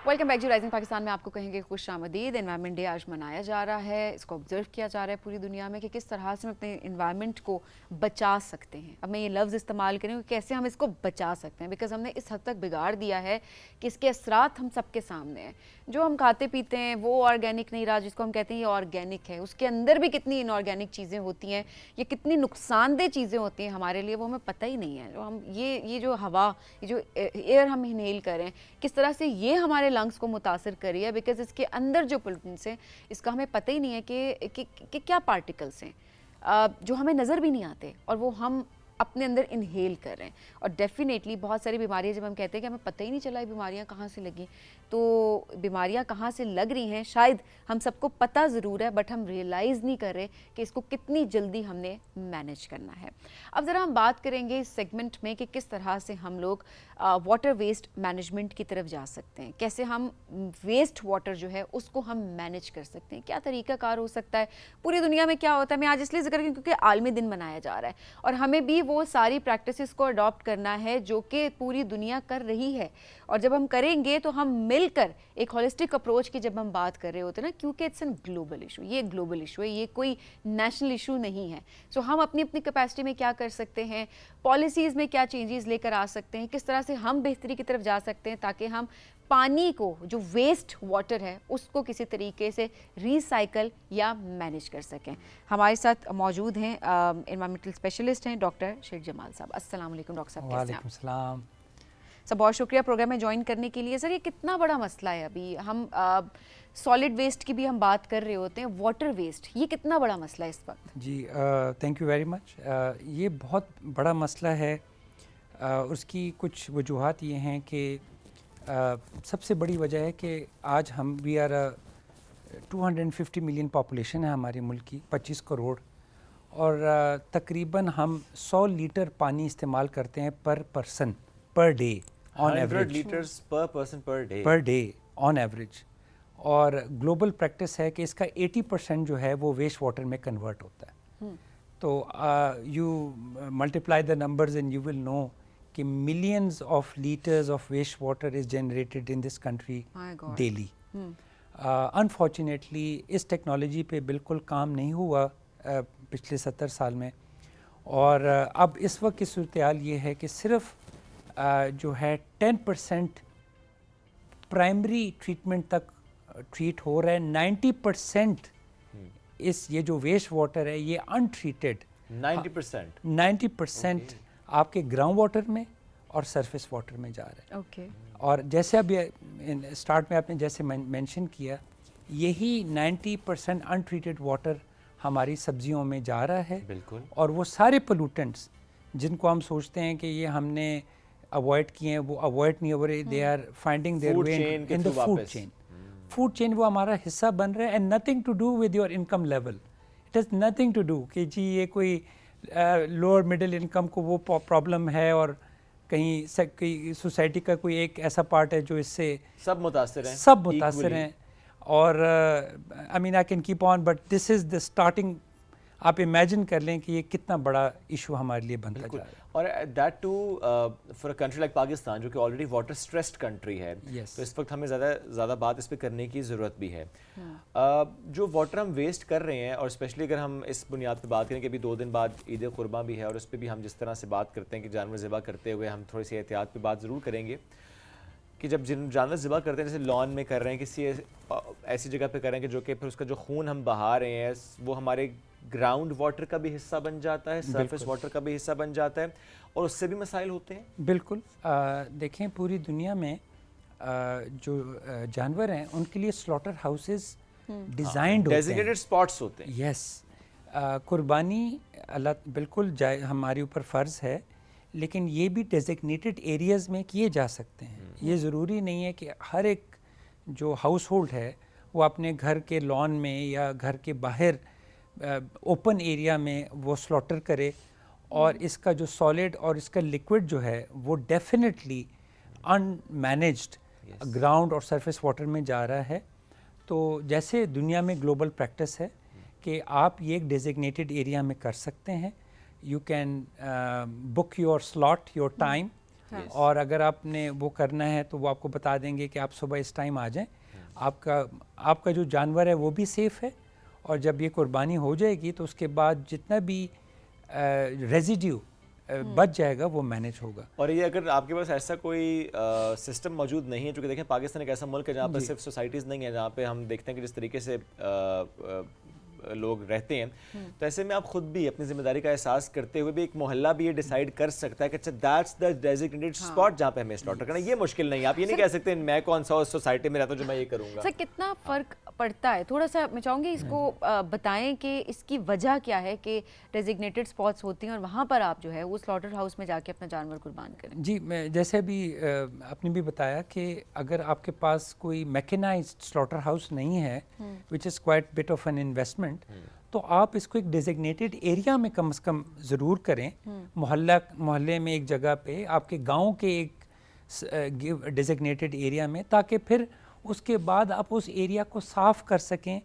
Welcome back to rising Pakistan میں آپ کو کہیں گے خوش آمدید. انوائرمنٹ ڈے آج منایا جا رہا ہے, اس کو آبزرو کیا جا رہا ہے پوری دنیا میں کہ کس طرح سے ہم اپنے انوائرمنٹ کو بچا سکتے ہیں. اب میں یہ لفظ استعمال کروں کہ کیسے ہم اس کو بچا سکتے ہیں, بیکاز ہم نے اس حد تک بگاڑ دیا ہے کہ اس کے اثرات ہم سب کے سامنے ہیں. جو ہم کھاتے پیتے ہیں وہ آرگینک نہیں رہا, جس کو ہم کہتے ہیں یہ آرگینک ہے, اس کے اندر بھی کتنی ان آرگینک چیزیں ہوتی ہیں, یہ کتنی نقصان دہ چیزیں ہوتی ہیں ہمارے لیے, وہ ہمیں پتہ ہی نہیں ہے. جو ہم یہ جو ہوا, یہ جو ایئر ہم انہیل کر رہے ہیں, کس طرح سے یہ ہمارے لنگس کو متاثر کر رہی ہے, بیکاز اس کے اندر جو پولوٹنٹس ہیں اس کا ہمیں پتہ ہی نہیں ہے کہ کیا پارٹیکلس ہیں جو ہمیں نظر بھی نہیں آتے اور وہ ہم اپنے اندر انہیل کر رہے ہیں. اور ڈیفینیٹلی بہت ساری بیماریاں جب ہم کہتے ہیں کہ ہمیں پتہ ہی نہیں چلا یہ بیماریاں کہاں سے لگیں, تو بیماریاں کہاں سے لگ رہی ہیں شاید ہم سب کو پتہ ضرور ہے, بٹ ہم ریئلائز نہیں کر رہے کہ اس کو کتنی جلدی ہم نے مینیج کرنا ہے. اب ذرا ہم بات کریں گے اس سیگمنٹ میں کہ کس طرح سے ہم لوگ واٹر ویسٹ مینجمنٹ کی طرف جا سکتے ہیں, کیسے ہم ویسٹ واٹر جو ہے اس کو ہم مینیج کر سکتے ہیں, کیا طریقہ کار ہو سکتا ہے. پوری دنیا میں کیا ہوتا ہے, میں آج اس لیے ذکر کروں کیونکہ عالمی دن منایا جا رہا ہے, اور ہمیں بھی وہ ساری پریکٹسز کو اڈاپٹ کرنا ہے جو کہ پوری دنیا کر رہی ہے. اور جب ہم کریں گے تو ہم مل کر ایک ہولسٹک اپروچ کی جب ہم بات کر رہے ہوتے ہیں نا, کیونکہ اٹس این گلوبل ایشو, یہ گلوبل ایشو ہے, یہ کوئی نیشنل ایشو نہیں ہے. سو ہم اپنی کیپیسٹی میں کیا کر سکتے ہیں, پالیسیز میں کیا چینجز لے کر آ سکتے ہیں, کس طرح سے ہم بہتری کی طرف جا سکتے ہیں تاکہ ہم پانی کو, جو ویسٹ واٹر ہے, اس کو کسی طریقے سے ریسائیکل یا مینیج کر سکیں. ہمارے ساتھ موجود ہیں انوائرمنٹل اسپیشلسٹ ہیں ڈاکٹر شیخ جمال صاحب. السلام علیکم ڈاکٹر صاحب. وعلیکم السلام. سر بہت شکریہ پروگرام میں جوائن کرنے کے لیے. سر یہ کتنا بڑا مسئلہ ہے, ابھی ہم سالڈ ویسٹ کی بھی ہم بات کر رہے ہوتے ہیں, واٹر ویسٹ یہ کتنا بڑا مسئلہ ہے اس وقت؟ جی تھینک یو ویری مچ. یہ بہت بڑا مسئلہ ہے. اس کی کچھ وجوہات یہ ہیں کہ سب سے بڑی وجہ ہے کہ آج ہم وی آر 250 ملین پاپولیشن ہے ہمارے ملک کی, 25 کروڑ, اور تقریباً ہم 100 لیٹر پانی استعمال کرتے ہیں پر person per day on 100 average, litres per person per day on average. اور گلوبل پریکٹس ہے کہ اس کا 80% جو ہے وہ ویسٹ واٹر میں کنورٹ ہوتا ہے. تو you multiply the numbers and you will know کہ millions of litres of waste water is generated in this country daily. Unfortunately اس ٹیکنالوجی پہ بالکل کام نہیں ہوا پچھلے 70 سال میں, اور اب اس وقت کی صورتحال یہ ہے کہ صرف جو ہے 10% پرائمری ٹریٹمنٹ تک ٹریٹ ہو رہا ہے. 90% یہ جو ویسٹ واٹر ہے یہ انٹریٹڈ 90% آپ کے گراؤنڈ واٹر میں اور سرفیس واٹر میں جا رہا ہے. اوکے. اور جیسے ابھی اسٹارٹ میں آپ نے جیسے مینشن کیا, یہی 90% انٹریٹڈ واٹر ہماری سبزیوں میں جا رہا ہے. بالکل. اور وہ سارے پولوٹنٹس جن کو ہم سوچتے ہیں کہ یہ ہم نے اوائڈ کیے ہیں, وہ اوائڈ نہیں ہو رہے. They are finding their way in the food chain. Food chain وہ ہمارا حصہ بن رہا ہے, and nothing to do with your income level. It is nothing to do کہ جی یہ کوئی لوور مڈل انکم کو وہ پرابلم ہے, اور کہیں سوسائٹی کا کوئی ایک ایسا پارٹ ہے جو اس سے سب متاثر ہیں. اور I mean I can keep on, but this is the starting. آپ امیجن کر لیں کہ یہ کتنا بڑا ایشو ہمارے لیے بنتا جا رہا ہے. اور that too for a country like Pakistan جو کہ آلریڈی واٹر اسٹریسڈ کنٹری ہے, تو اس وقت ہمیں زیادہ بات اس پہ کرنے کی ضرورت بھی ہے. جو واٹر ہم ویسٹ کر رہے ہیں, اور اسپیشلی اگر ہم اس بنیاد پہ بات کریں کہ ابھی 2 دن بعد عید قرباں بھی ہے, اور اس پہ بھی ہم جس طرح سے بات کرتے ہیں کہ جانور ذبح کرتے ہوئے ہم تھوڑی سی احتیاط پہ بات ضرور کریں گے کہ جب جانور ذبح کرتے ہیں, جیسے لان میں کر رہے ہیں, کسی ایسی جگہ پہ کر رہے ہیں کہ جو کہ پھر اس کا جو خون ہم بہا رہے ہیں وہ ہمارے گراؤنڈ واٹر کا بھی حصہ بن جاتا ہے, سرفیس واٹر کا بھی حصہ بن جاتا ہے, اور اس سے بھی مسائل ہوتے ہیں. بالکل. دیکھیں پوری دنیا میں جو جانور ہیں ان کے لیے سلاٹر ہاؤسز ڈیزائنڈ ہوتے ہیں, ڈیزگنیٹڈ اسپاٹس ہوتے ہیں. یس. قربانی اللہ بالکل ہمارے اوپر فرض ہے, لیکن یہ بھی ڈیزگنیٹڈ ایریاز میں کیے جا سکتے ہیں. یہ ضروری نہیں ہے کہ ہر ایک جو ہاؤس ہولڈ ہے وہ اپنے گھر کے لان میں یا گھر کے باہر اوپن ایریا میں وہ سلاٹر کرے, اور اس کا جو سالڈ اور اس کا لیکوڈ جو ہے وہ ڈیفینیٹلی ان مینیجڈ گراؤنڈ اور سرفیس واٹر میں جا رہا ہے. تو جیسے دنیا میں گلوبل پریکٹس ہے کہ آپ یہ ایک ڈیزگنیٹڈ ایریا میں کر سکتے ہیں, you can book your slot your time, اور اگر آپ نے وہ کرنا ہے تو وہ آپ کو بتا دیں گے کہ آپ صبح اس ٹائم آ جائیں. آپ کا جو جانور ہے وہ بھی سیف ہے, اور جب یہ قربانی ہو جائے گی تو اس کے بعد جتنا بھی ریزیڈیو بچ جائے گا وہ مینیج ہوگا. اور یہ اگر آپ کے پاس ایسا کوئی سسٹم موجود نہیں ہے, چونکہ دیکھیں پاکستان ایک ایسا ملک ہے جہاں پہ صرف سوسائٹیز نہیں ہیں, جہاں پہ ہم دیکھتے ہیں کہ جس طریقے سے لوگ رہتے ہیں, تو ایسے میں آپ خود بھی اپنی ذمہ داری کا احساس کرتے ہوئے بھی ایک محلہ بھی یہ ڈیسائیڈ کر سکتا ہے کہ اچھا دیٹس دا ڈیزگنیٹڈ اسپاٹ جہاں پہ ہمیں سلاٹر کرنا. یہ مشکل نہیں ہے. آپ یہ نہیں کہہ سکتے میں کون سا سوسائٹی میں رہتا ہوں جو میں یہ کروں گا. سر کتنا فرق پڑتا ہے, تھوڑا سا میں چاہوں گی اس کو بتائیں کہ اس کی وجہ کیا ہے کہ ڈیزگنیٹڈ اسپاٹس ہوتی ہیں اور وہاں پر آپ جو ہے وہ سلاٹر ہاؤس میں جا کے اپنا جانور قربان کریں. جی, میں جیسے بھی آپ نے بھی بتایا کہ اگر آپ کے پاس کوئی میکنائزڈ سلاٹر ہاؤس نہیں ہے, which is quite bit of an investment, تو آپ اس کو ایک ڈیزگنیٹڈ ایریا میں کم از کم ضرور کریں. محلے میں ایک جگہ پہ آپ کے گاؤں کے ایک ڈیزگنیٹڈ ایریا میں, تاکہ پھر اس کے بعد آپ اس ایریا کو صاف کر سکیں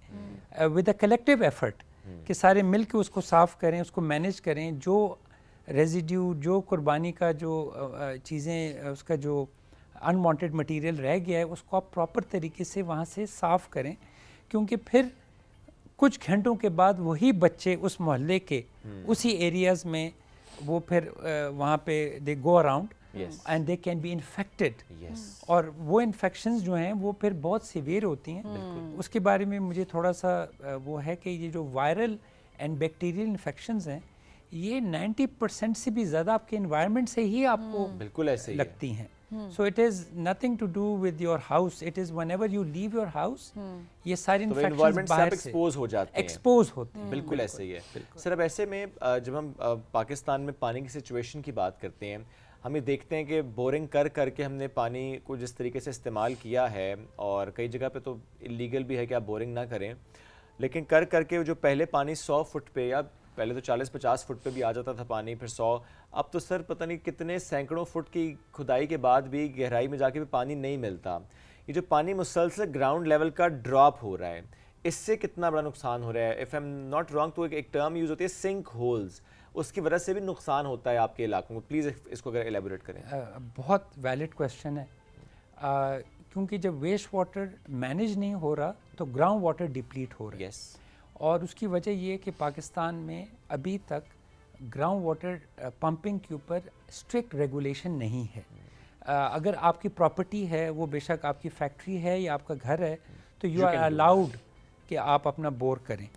ود اے کلیکٹیو ایفرٹ, کہ سارے مل کے اس کو صاف کریں, اس کو مینیج کریں. جو ریزیڈیو, جو قربانی کا جو چیزیں, اس کا جو انوانٹیڈ مٹیریل رہ گیا ہے, اس کو آپ پراپر طریقے سے وہاں سے صاف کریں, کیونکہ پھر کچھ گھنٹوں کے بعد وہی بچے اس محلے کے اسی ایریاز میں وہ پھر وہاں پہ they go around and they can be infected, اور وہ انفیکشنز جو ہیں وہ پھر بہت سیویئر ہوتی ہیں. اس کے بارے میں مجھے تھوڑا سا وہ ہے کہ یہ جو وائرل اینڈ بیکٹیریل انفیکشنز ہیں یہ 90% سے بھی زیادہ آپ کے انوائرمنٹ سے ہی آپ کو بالکل ایسے لگتی ہیں. So it is nothing to do with your house. It is whenever you leave your house, یہ ساری انفیکشنز باہر سے ایکسپوز ہو جاتے ہیں. ایکسپوز ہوتے ہیں. بالکل ایسے ہی ہے. سر اب ایسے میں جب ہم پاکستان میں پانی کی سچویشن کی بات کرتے ہیں, ہم یہ دیکھتے ہیں کہ بورنگ کر کے ہم نے پانی کو جس طریقے سے استعمال کیا ہے, اور کئی جگہ پہ تو اللیگل بھی ہے کہ آپ بورنگ نہ کریں, لیکن کر کے جو پہلے پانی 100 فٹ پہ, یا پہلے تو 40-50 فٹ پہ بھی آ جاتا تھا پانی, پھر 100, اب تو سر پتہ نہیں کتنے سینکڑوں فٹ کی کھدائی کے بعد بھی گہرائی میں جا کے بھی پانی نہیں ملتا. یہ جو پانی مسلسل گراؤنڈ لیول کا ڈراپ ہو رہا ہے, اس سے کتنا بڑا نقصان ہو رہا ہے؟ If I am not wrong تو ایک ٹرم یوز ہوتی ہے سنک ہولز, اس کی وجہ سے بھی نقصان ہوتا ہے آپ کے علاقوں میں. پلیز اس کو اگر ایلیبوریٹ کریں. بہت ویلڈ کویشچن ہے, کیونکہ جب ویسٹ واٹر مینیج نہیں ہو رہا تو گراؤنڈ واٹر ڈپلیٹ ہو رہا ہے. یس, اور اس کی وجہ یہ ہے کہ پاکستان میں ابھی تک گراؤنڈ واٹر پمپنگ کے اوپر اسٹرکٹ ریگولیشن نہیں ہے. اگر آپ کی پراپرٹی ہے, وہ بے شک آپ کی فیکٹری ہے یا آپ کا گھر ہے, تو یو آر الاؤڈ کہ آپ اپنا بور کریں.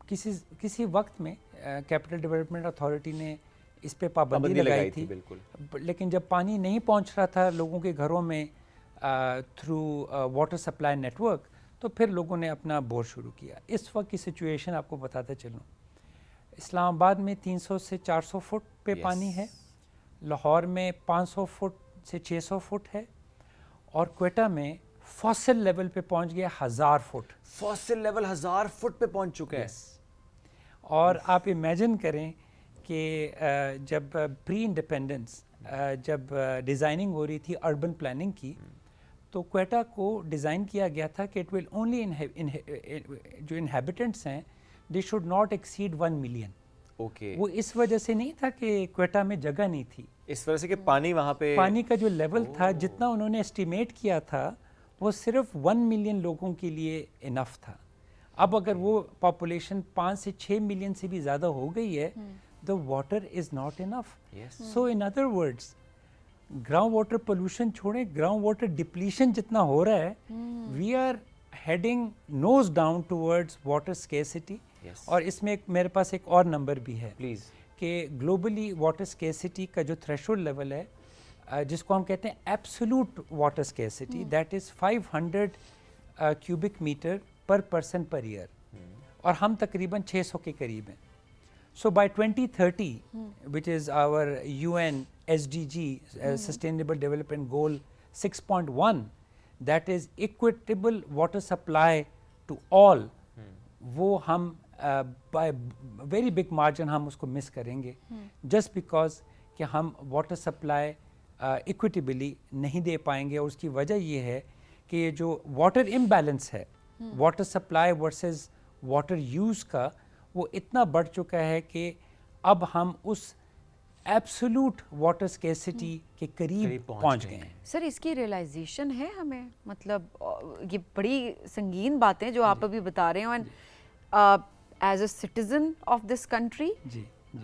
کسی وقت میں کیپٹل ڈیولپمنٹ اتھارٹی نے اس پہ پابندی لگائی تھی, لیکن جب پانی نہیں پہنچ رہا تھا لوگوں کے گھروں میں through water supply network, تو پھر لوگوں نے اپنا بور شروع کیا. اس وقت کی سچویشن آپ کو بتاتے چلوں, اسلام آباد میں 300 سے 400 فٹ پہ پانی ہے, لاہور میں 500 فٹ سے 600 فٹ ہے, اور کوئٹہ میں فاسل لیول پہ پہنچ گیا 1000 فٹ. فاسل لیول 1000 فٹ پہ پہنچ چکا ہے. اور آپ امیجن کریں کہ جب پری انڈیپینڈنس جب ڈیزائننگ ہو رہی تھی اربن پلاننگ کی, تو کوئٹہ کو ڈیزائن کیا گیا تھا کہ اٹ ول اونلی جو انہیبیٹنٹس ہیں they should not exceed 1 million. Okay, وہ اس وجہ سے نہیں تھا کہ کوئٹہ میں جگہ نہیں تھی, اس وجہ سے کہ پانی وہاں پہ, پانی کا جو لیول تھا جتنا انہوں نے اسٹیمیٹ کیا تھا وہ صرف 1 ملین لوگوں کے لیے انف تھا. اب اگر وہ پاپولیشن 5 سے 6 ملین سے بھی زیادہ ہو گئی ہے, the water is not enough. So in other words, ground water pollution چھوڑیں, ground water depletion جتنا ہو رہا ہے, we are heading nose down towards water scarcity. اور اس میں میرے پاس ایک اور نمبر بھی ہے پلیز, کہ گلوبلی واٹر scarcity کا جو تھریشولڈ لیول ہے, جس کو ہم کہتے ہیں absolute water scarcity, that is 500 cubic meter per person per year, اور ہم تقریباً 600 کے قریب ہیں. So by 2030, which is our UN SDG, Sustainable Development Goal 6.1, that is equitable water supply to all, وہ ہم by very big margin ہم اس کو مس کریں گے, just because کہ ہم واٹر سپلائی equitably نہیں دے پائیں گے. اور اس کی وجہ یہ ہے کہ یہ جو واٹر امبیلنس ہے water supply versus water use کا, وہ اتنا بڑھ چکا ہے کہ اب ہم اس ایبسولوٹ واٹر اسکیسٹی کے قریب پہنچ گئے ہیں. سر اس کی ریئلائزیشن ہے ہمیں, مطلب یہ بڑی سنگین باتیں جو آپ ابھی بتا رہے ہیں, as a citizen of this country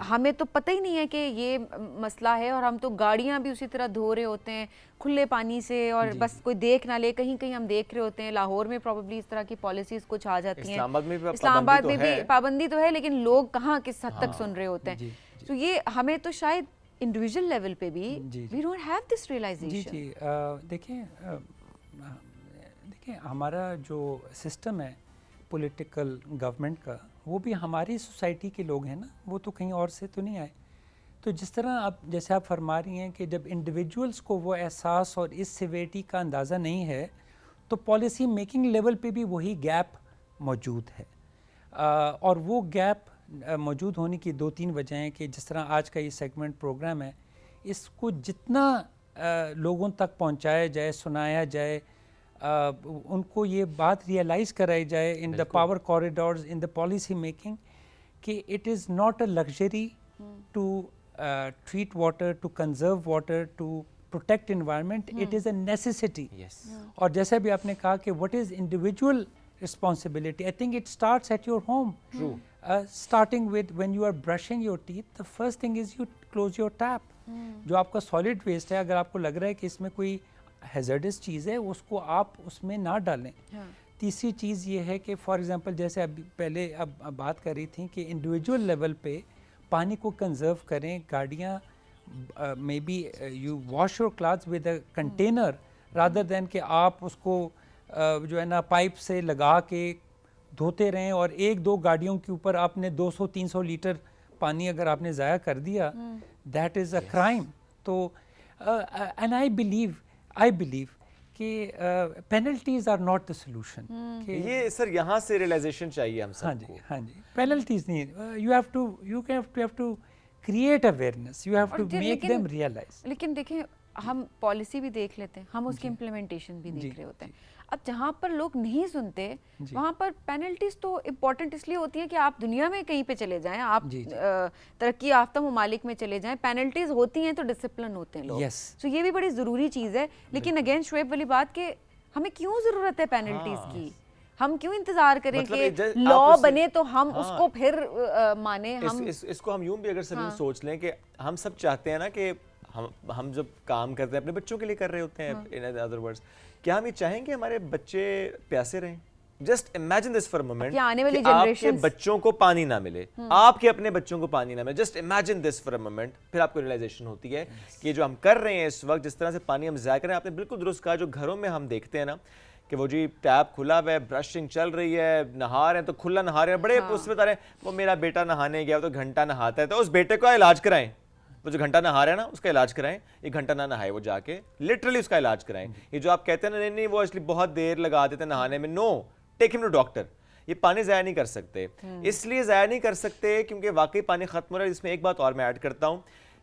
ہمیں تو پتہ ہی نہیں ہے کہ یہ مسئلہ ہے, اور ہم تو گاڑیاں بھی اسی طرح دھو رہے ہوتے ہیں کھلے پانی سے, اور بس کوئی دیکھ نہ لے, کہیں کہیں ہم دیکھ رہے ہوتے ہیں. لاہور میں پروبیبلی اس طرح کی پالیسیز کچھ آ جاتی ہیں, اسلام آباد میں بھی پابندی تو ہے, لیکن لوگ کہاں کس حد تک سن رہے ہوتے ہیں. تو یہ ہمیں تو شاید انڈیویجول لیول پہ بھی we don't have this realization. جی دیکھیں ہمارا جو سسٹم ہے پولیٹیکل گورنمنٹ کا, وہ بھی ہماری سوسائٹی کے لوگ ہیں نا, وہ تو کہیں اور سے تو نہیں آئے. تو جس طرح جیسے آپ فرما رہی ہیں کہ جب انڈیویجولس کو وہ احساس اور اس سیویریٹی کا اندازہ نہیں ہے, تو پالیسی میکنگ لیول پہ بھی وہی گیپ موجود ہے. اور وہ گیپ موجود ہونے کی 2-3 وجہیں ہیں کہ جس طرح آج کا یہ سیگمنٹ پروگرام ہے, اس کو جتنا لوگوں تک پہنچایا جائے, سنایا جائے, ان کو یہ بات ریئلائز کرائی جائے in the power corridors, in the policy making, کہ it is not a luxury to treat water, to conserve water, to protect environment, it is a necessity. اور جیسے بھی آپ نے کہا کہ what is individual responsibility, I think it starts at your home. True. Starting with when you are brushing your teeth, the first thing is you close your tap. جو آپ کا سالڈ ویسٹ ہے, اگر آپ کو لگ رہا ہے کہ اس میں کوئی ہیزرڈس چیز ہے, اس کو آپ اس میں نہ ڈالیں. تیسری چیز یہ ہے کہ فار ایگزامپل جیسے اب پہلے اب بات کر رہی تھیں کہ انڈیویجول لیول پہ پانی کو کنزرو کریں. گاڑیاں maybe you wash your clothes with a container rather than کہ آپ اس کو جو ہے نا پائپ سے لگا کے دھوتے رہیں, اور 1-2 گاڑیوں کے اوپر آپ نے 200-300 لیٹر پانی اگر آپ نے ضائع کر دیا, دیٹ از اے کرائم. تو تو and I believe کہ penalties are not the solution. یہ سر یہاں سے ریئلائزیشن چاہیے ہم سب کو. ہاں جی penalties نہیں, you have to create awareness, you have to make them realize. لیکن دیکھیں ہم پالیسی بھی دیکھ لیتے ہیں, ہم اس کی امپلیمنٹیشن بھی دیکھ رہے ہوتے ہیں. اب جہاں پر لوگ نہیں سنتے وہاں پر پینلٹیز تو امپورٹنٹ اس لیے ہوتی ہیں کہ آپ دنیا میں کہیں پہ چلے جائیں, آپ ترقی یافتہ ممالک میں چلے جائیں, پینلٹیز ہوتی ہیں تو ڈسپلن ہوتے ہیں لوگ. سو یہ بھی بڑی ضروری چیز ہے. لیکن اگین شعیب والی بات کہ ہمیں کیوں ضرورت ہے پینلٹیز کی, ہم کیوں انتظار کریں کہ لا بنے تو ہم اس کو پھر مانیں. اس کو ہم یوں بھی اگر سب سوچ لیں کہ ہم سب چاہتے ہیں نا کہ ہم جب کام کرتے ہیں اپنے بچوں کے لیے کر رہے ہوتے ہیں, in other words کیا ہم یہ چاہیں کہ ہمارے بچے پیاسے رہیں؟ Just imagine this for moment کہ آپ کے بچوں کو پانی نہ ملے, آپ کے اپنے بچوں کو پانی نہ ملے. Just imagine this for moment. پھر آپ کو ریئلائزیشن ہوتی ہے کہ جو ہم کر رہے ہیں اس وقت, جس طرح سے پانی ہم ضائع کر رہے ہیں, آپ نے بالکل درست کہا. جو گھروں میں ہم دیکھتے ہیں نا کہ وہ جی ٹیپ کھلا ہوا ہے, برشنگ چل رہی ہے, نہا رہے ہیں تو کھلا نہا رہے ہیں, بڑے اس میں بتا رہے ہیں وہ میرا بیٹا نہانے گیا تو گھنٹہ نہاتا ہے, تو اس بیٹے کا علاج کرائیں. وہ جو گھنٹہ نہا رہا ہے نا اس کا علاج کرائیں, ایک گھنٹہ نہ نہائے, وہ جا کے لٹرلی اس کا علاج کرائیں. یہ جو آپ کہتے ہیں نا نہیں وہ ایکچولی بہت دیر لگا دیتے ہیں نہانے میں, نو, ٹیک ہم ٹو ڈاکٹر. یہ پانی ضائع نہیں کر سکتے. اس لیے ضائع نہیں کر سکتے کیونکہ واقعی پانی ختم ہو رہا ہے. اس میں ایک بات اور میں ایڈ کرتا ہوں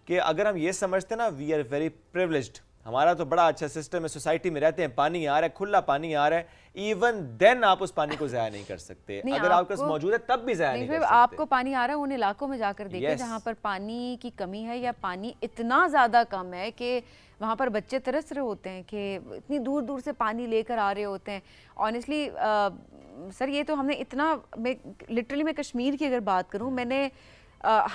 کہ اگر ہم یہ سمجھتے ہیں نا وی آر ویری پریولیجڈ, ہمارا تو بڑا اچھا سسٹم ہے, سوسائٹی میں رہتے ہیں, پانی آ رہا ہے, کھلا پانی آ رہا ہے, ایون دین آپ اس پانی کو ضائع نہیں کر سکتے. اگر آپ کے پاس موجود ہے تب بھی ضائع نہیں کر سکتے. آپ کو پانی آ رہا ہے ان علاقوں میں جا کر دیکھیں جہاں پر پانی کی کمی ہے یا پانی اتنا زیادہ کم ہے کہ وہاں پر بچے ترس رہے ہوتے ہیں کہ اتنی دور دور سے پانی لے کر آ رہے ہوتے ہیں. آنیسٹلی سر یہ تو ہم نے اتنا, لٹرلی میں کشمیر کی اگر بات کروں, میں نے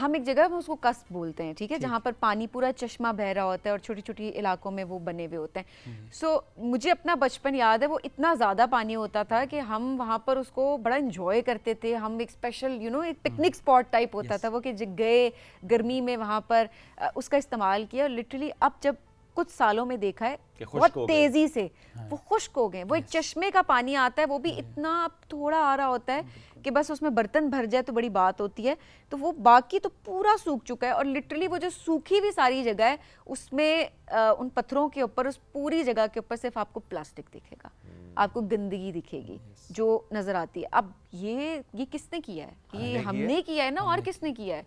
ہم ایک جگہ اس کو قصب بولتے ہیں, ٹھیک ہے, جہاں پر پانی پورا چشمہ بہ رہا ہوتا ہے اور چھوٹی چھوٹی علاقوں میں وہ بنے ہوئے ہوتے ہیں. سو مجھے اپنا بچپن یاد ہے, وہ اتنا زیادہ پانی ہوتا تھا کہ ہم وہاں پر اس کو بڑا انجوائے کرتے تھے. ہم ایک اسپیشل ایک پکنک اسپاٹ ٹائپ ہوتا تھا وہ, کہ گئے گرمی میں وہاں پر اس کا استعمال کیا. اور لٹرلی اب جب کچھ سالوں میں دیکھا ہے بہت تیزی سے وہ خشک ہو گئے. وہ ایک چشمے کا پانی آتا ہے, وہ بھی اتنا تھوڑا آ رہا ہوتا ہے کہ بس اس میں برتن بھر جائے تو بڑی بات ہوتی ہے, تو وہ باقی تو پورا سوکھ چکا ہے. اور لٹرلی وہ جو سوکھی ہوئی ساری جگہ ہے اس میں ان پتھروں کے اوپر, اس پوری جگہ کے اوپر صرف آپ کو پلاسٹک دکھے گا, آپ کو گندگی دکھے گی جو نظر آتی ہے. اب یہ کس نے کیا ہے؟ یہ ہم نے کیا ہے نا, اور کس نے کیا ہے؟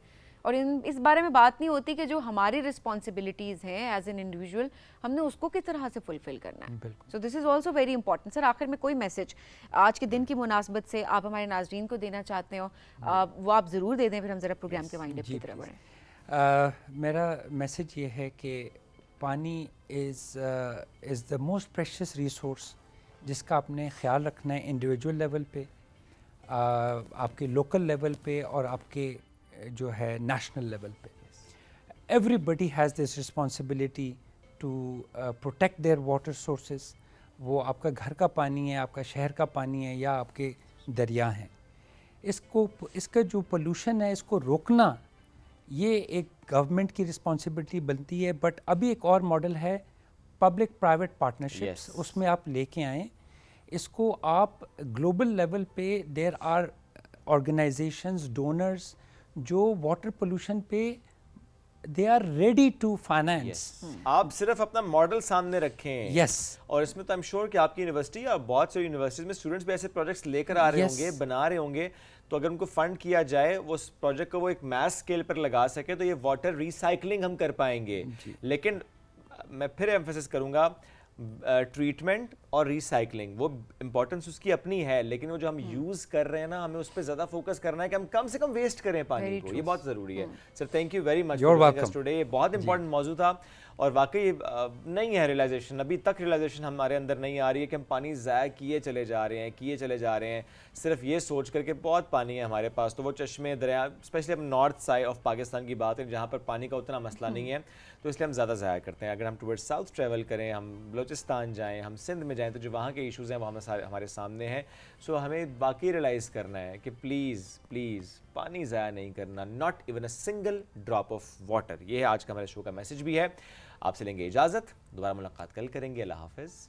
اور اس بارے میں بات نہیں ہوتی کہ جو ہماری رسپانسبلٹیز ہیں ایز این انڈیویجول, ہم نے اس کو کس طرح سے فلفل کرنا ہے. سو دس از آلسو ویری امپورٹنٹ. سر آخر میں کوئی میسج آج کے دن کی مناسبت سے آپ ہمارے ناظرین کو دینا چاہتے ہو, وہ آپ ضرور دے دیں, پھر ہم ذرا پروگرام کے وائنڈ اپ کی طرف بڑھیں. میرا میسج یہ ہے کہ پانی از دا موسٹ پریشیس ریسورس جس کا آپ نے خیال رکھنا ہے انڈیویجول لیول پہ, آپ کے لوکل لیول پہ اور آپ کے جو ہے نیشنل لیول پہ. Everybody has this responsibility to protect their water sources. وہ آپ کا گھر کا پانی ہے, آپ کا شہر کا پانی ہے, یا آپ کے دریا ہیں. اس کا جو پولوشن ہے اس کو روکنا یہ ایک گورنمنٹ کی رسپانسبلٹی بنتی ہے. بٹ ابھی ایک اور ماڈل ہے پبلک پرائیویٹ پارٹنرشپس, اس میں آپ لے کے آئیں اس کو. آپ گلوبل لیول پہ دیر آر آرگنائزیشنز, ڈونرز جو واٹر پولوشن پہ they are ready to finance. آپ صرف اپنا ماڈل سامنے رکھیں. یس. اور اس میں تو ایم شیور کہ آپ کی یونیورسٹی یا بہت سے یونیورسٹیز میں اسٹوڈنٹس بھی ایسے پروجیکٹس لے کر آ رہے ہوں گے, بنا رہے ہوں گے, تو اگر ان کو فنڈ کیا جائے وہ اس پروجیکٹ کو وہ ایک میس اسکیل پر لگا سکے تو یہ واٹر ریسائکلنگ ہم کر پائیں گے. لیکن میں پھر ایمفیسس کروں گا, ٹریٹمنٹ اور ریسائکلنگ وہ امپورٹنس اس کی اپنی ہے, لیکن وہ جو ہم یوز کر رہے ہیں نا, ہمیں اس پہ زیادہ فوکس کرنا ہے کہ ہم کم سے کم ویسٹ کریں پانی کو. یہ بہت ضروری ہے. Sir thank you very much for joining us today. یہ بہت امپورٹنٹ موضوع تھا اور واقعی نہیں ہے ریئلائزیشن, ابھی تک ریئلائزیشن ہمارے اندر نہیں آ رہی ہے کہ ہم پانی ضائع کیے چلے جا رہے ہیں صرف یہ سوچ کر کہ بہت پانی ہے ہمارے پاس. تو وہ چشمے, دریا, اسپیشلی ہم نارتھ سائڈ آف پاکستان کی بات ہے جہاں پر پانی کا اتنا مسئلہ نہیں ہے, تو اس لیے ہم زیادہ ضائع کرتے ہیں. اگر ہم ٹورڈ ساؤتھ ٹریول کریں, ہم بلوچستان جائیں, ہم سندھ میں جائیں, تو جو وہاں کے ایشوز ہیں وہ ہمارے سامنے ہیں. سو ہمیں باقی ریئلائز کرنا ہے کہ پلیز پانی ضائع نہیں کرنا, not even a single drop of water. یہ ہے آج کا ہمارے شو کا میسج بھی ہے. آپ سے لیں گے اجازت, دوبارہ ملاقات کل کریں گے. اللہ حافظ.